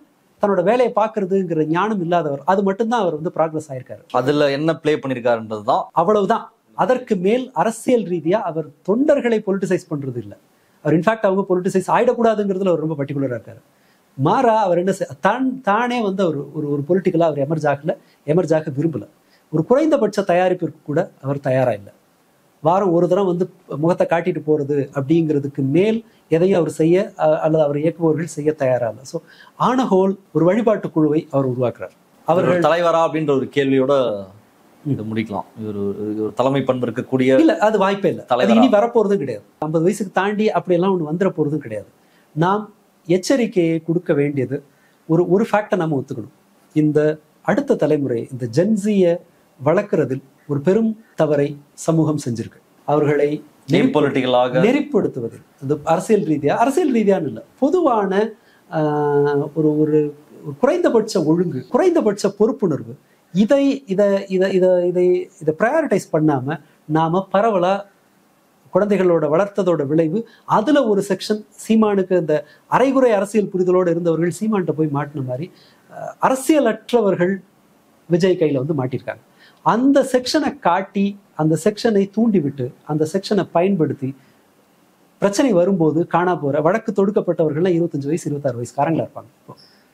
தன்னோட வேலையை பார்க்கறதுங்கிற ஞானம் இல்லாதவர். அது மட்டும்தான் அவர் ப்ராக்ரஸ் ஆயிருக்காரு. அதுல என்ன பிளே பண்ணிருக்காருன்றதுதான், அவ்வளவுதான். அதற்கு மேல் அரசியல் ரீதியா அவர் தொண்டர்களை பொலிட்டிசைஸ் பண்றது இல்லை. அவர் இன்ஃபேக்ட் அவங்க பொலிட்டிசைஸ் ஆயிடக்கூடாதுங்கிறதுல அவர் ரொம்ப பர்டிகுலரா இருக்காரு. மாறா அவர் தானே ஒரு பொலிட்டிக்கலா அவர் எமர்ஜ் ஆக விரும்பல. ஒரு குறைந்தபட்ச தயாரிப்பிற்கு கூட அவர் தயாரா இல்லை. வாரம் ஒரு தரம் முகத்தை காட்டிட்டு போறது அப்படிங்கிறதுக்கு மேல் எதையும் அவர் செய்ய அல்லது அவர் இயக்குபவர்கள் செய்ய தயாரா இல்லை. ஸோ ஆனஹோல் ஒரு வழிபாட்டு குழுவை அவர் உருவாக்குறார். அவர்கள் தலைவரா அப்படின்ற ஒரு கேள்வியோட இதை முடிக்கலாம். ஒரு தலைமை பண்பு இருக்கக்கூடிய இல்ல, அது வாய்ப்பே இல்லை. அது இனி வரப்போறதும் கிடையாது. 50 வயசுக்கு தாண்டி அப்படியெல்லாம் ஒன்று வந்துட போறதும் கிடையாது. நாம் எச்சரிக்கையை கொடுக்க வேண்டியது ஒரு ஃபேக்டை நம்ம ஒத்துக்கணும். இந்த அடுத்த தலைமுறை, இந்த ஜென்சியை வளர்க்கறதில் ஒரு பெரும் தவறை சமூகம் செஞ்சிருக்கு. அவர்களை நெறிப்படுத்துவதில், அந்த அரசியல் ரீதியான்னு இல்லை, பொதுவான ஒரு குறைந்தபட்ச ஒழுங்கு, குறைந்தபட்ச பொறுப்புணர்வு, இதை ப்ரையாரிட்டைஸ் பண்ணாம நாம பரவலா குழந்தைகளோட வளர்த்ததோட விளைவு அதுல ஒரு செக்ஷன் சீமானுக்கு இந்த அரைகுறை அரசியல் புரிதலோடு இருந்தவர்கள் சீமான்கிட்ட போய் மாட்டின மாதிரி அரசியலற்றவர்கள் விஜய் கையில மாட்டிருக்காங்க. அந்த செக்ஷனை காட்டி, அந்த செக்ஷனை தூண்டி விட்டு, அந்த செக்ஷனை பயன்படுத்தி பிரச்சனை வரும்போது காணா போற வழக்கு தொடுக்கப்பட்டவர்கள்லாம் 25 வயசு 26 வயசுக்காரங்களா இருப்பாங்க.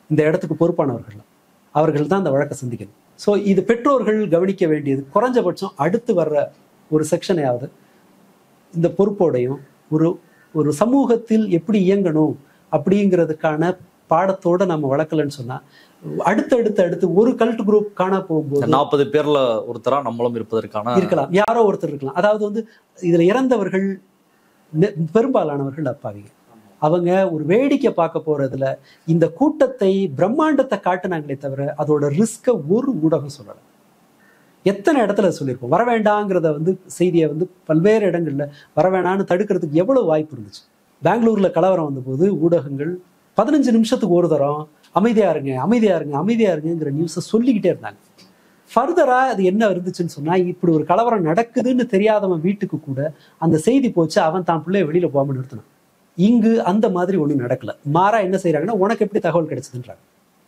இந்த இடத்துக்கு பொறுப்பானவர்கள் அவர்கள் தான் அந்த வழக்கை சந்திக்கணும். ஸோ இது பெற்றோர்கள் கவனிக்க வேண்டியது. குறைஞ்சபட்சம் அடுத்து வர்ற ஒரு செக்ஷனையாவது இந்த பொறுப்போடையும் ஒரு சமூகத்தில் எப்படி இயங்கணும் அப்படிங்கிறதுக்கான பாடத்தோட நம்ம வளர்க்கலன்னு சொன்னா அடுத்து ஒரு கல்ட் குரூப் காணா போகும்போது 40 பேர்ல ஒருத்தரா நம்மளும் இருக்கலாம், யாரோ ஒருத்தர் இருக்கலாம். அதாவது இதுல இறந்தவர்கள் பெரும்பாலானவர்கள் அப்பாவிங்க. அவங்க ஒரு வேடிக்கை பார்க்க போறதுல இந்த கூட்டத்தை பிரம்மாண்டத்தை காட்டுனாங்களே தவிர அதோட ரிஸ்க ஒரு ஊடகம் சொல்லல. எத்தனை இடத்துல சொல்லியிருக்கோம். வர வேண்டாங்கிறத செய்தியை பல்வேறு இடங்கள்ல வர வேணான்னு தடுக்கிறதுக்கு எவ்வளவு வாய்ப்பு இருந்துச்சு. பெங்களூர்ல கலவரம் வந்தபோது ஊடகங்கள் 15 நிமிஷத்துக்கு ஒரு தரம் அமைதியா இருங்கிற நியூஸை சொல்லிக்கிட்டே இருந்தாங்க. ஃபர்தரா அது என்ன இருந்துச்சுன்னு சொன்னா, இப்படி ஒரு கலவரம் நடக்குதுன்னு தெரியாதவன் வீட்டுக்கு கூட அந்த செய்தி போச்சு, அவன் தான் பிள்ளைய வெளியில போகாம நிறுத்தினான். இங்கு அந்த மாதிரி ஒண்ணு நடக்கல. மாறா என்ன செய்யறாங்கன்னா, உனக்கு எப்படி தகவல் கிடைச்சதுன்றாங்க.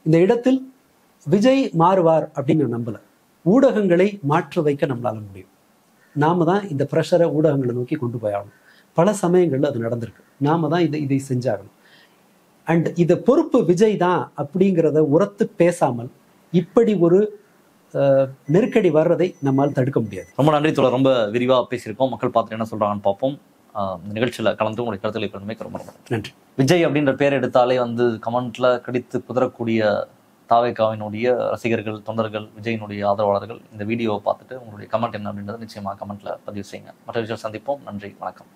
இந்த இடத்தில் விஜய் மாறுவார் அப்படின்னு நான் நம்பல. ஊடகங்களை மாற்ற வைக்க நம்மளால முடியும். நாம தான் இந்த ப்ரெஷரை ஊடகங்களை நோக்கி கொண்டு போயாகணும். பல சமயங்கள்ல அது நடந்திருக்கு. நாம தான் இதை செஞ்சாகணும். அண்ட் இது பொறுப்பு விஜய் தான் அப்படிங்கிறத உரத்து பேசாமல் இப்படி ஒரு நெருக்கடி வர்றதை நம்மால் தடுக்க முடியாது. ரொம்ப நன்றி தோழர். ரொம்ப விரிவாக பேசியிருக்கோம். மக்கள் பார்த்துட்டு என்ன சொல்றாங்கன்னு பார்ப்போம். இந்த நிகழ்ச்சியில் கலந்து உங்களுடைய கருத்துக்களை பெருமைக்கு ரொம்ப நன்றி. விஜய் அப்படின்ற பேர் எடுத்தாலே கமெண்ட்ல கடித்து குதிரக்கூடிய தாவேகாவினுடைய ரசிகர்கள், தொண்டர்கள், விஜயினுடைய ஆதரவாளர்கள் இந்த வீடியோவை பார்த்துட்டு உங்களுடைய கமெண்ட் என்ன அப்படின்றத நிச்சயமாக கமெண்ட்ல பதிவு செய்யுங்க. மற்ற விஷயம் சந்திப்போம். நன்றி, வணக்கம்.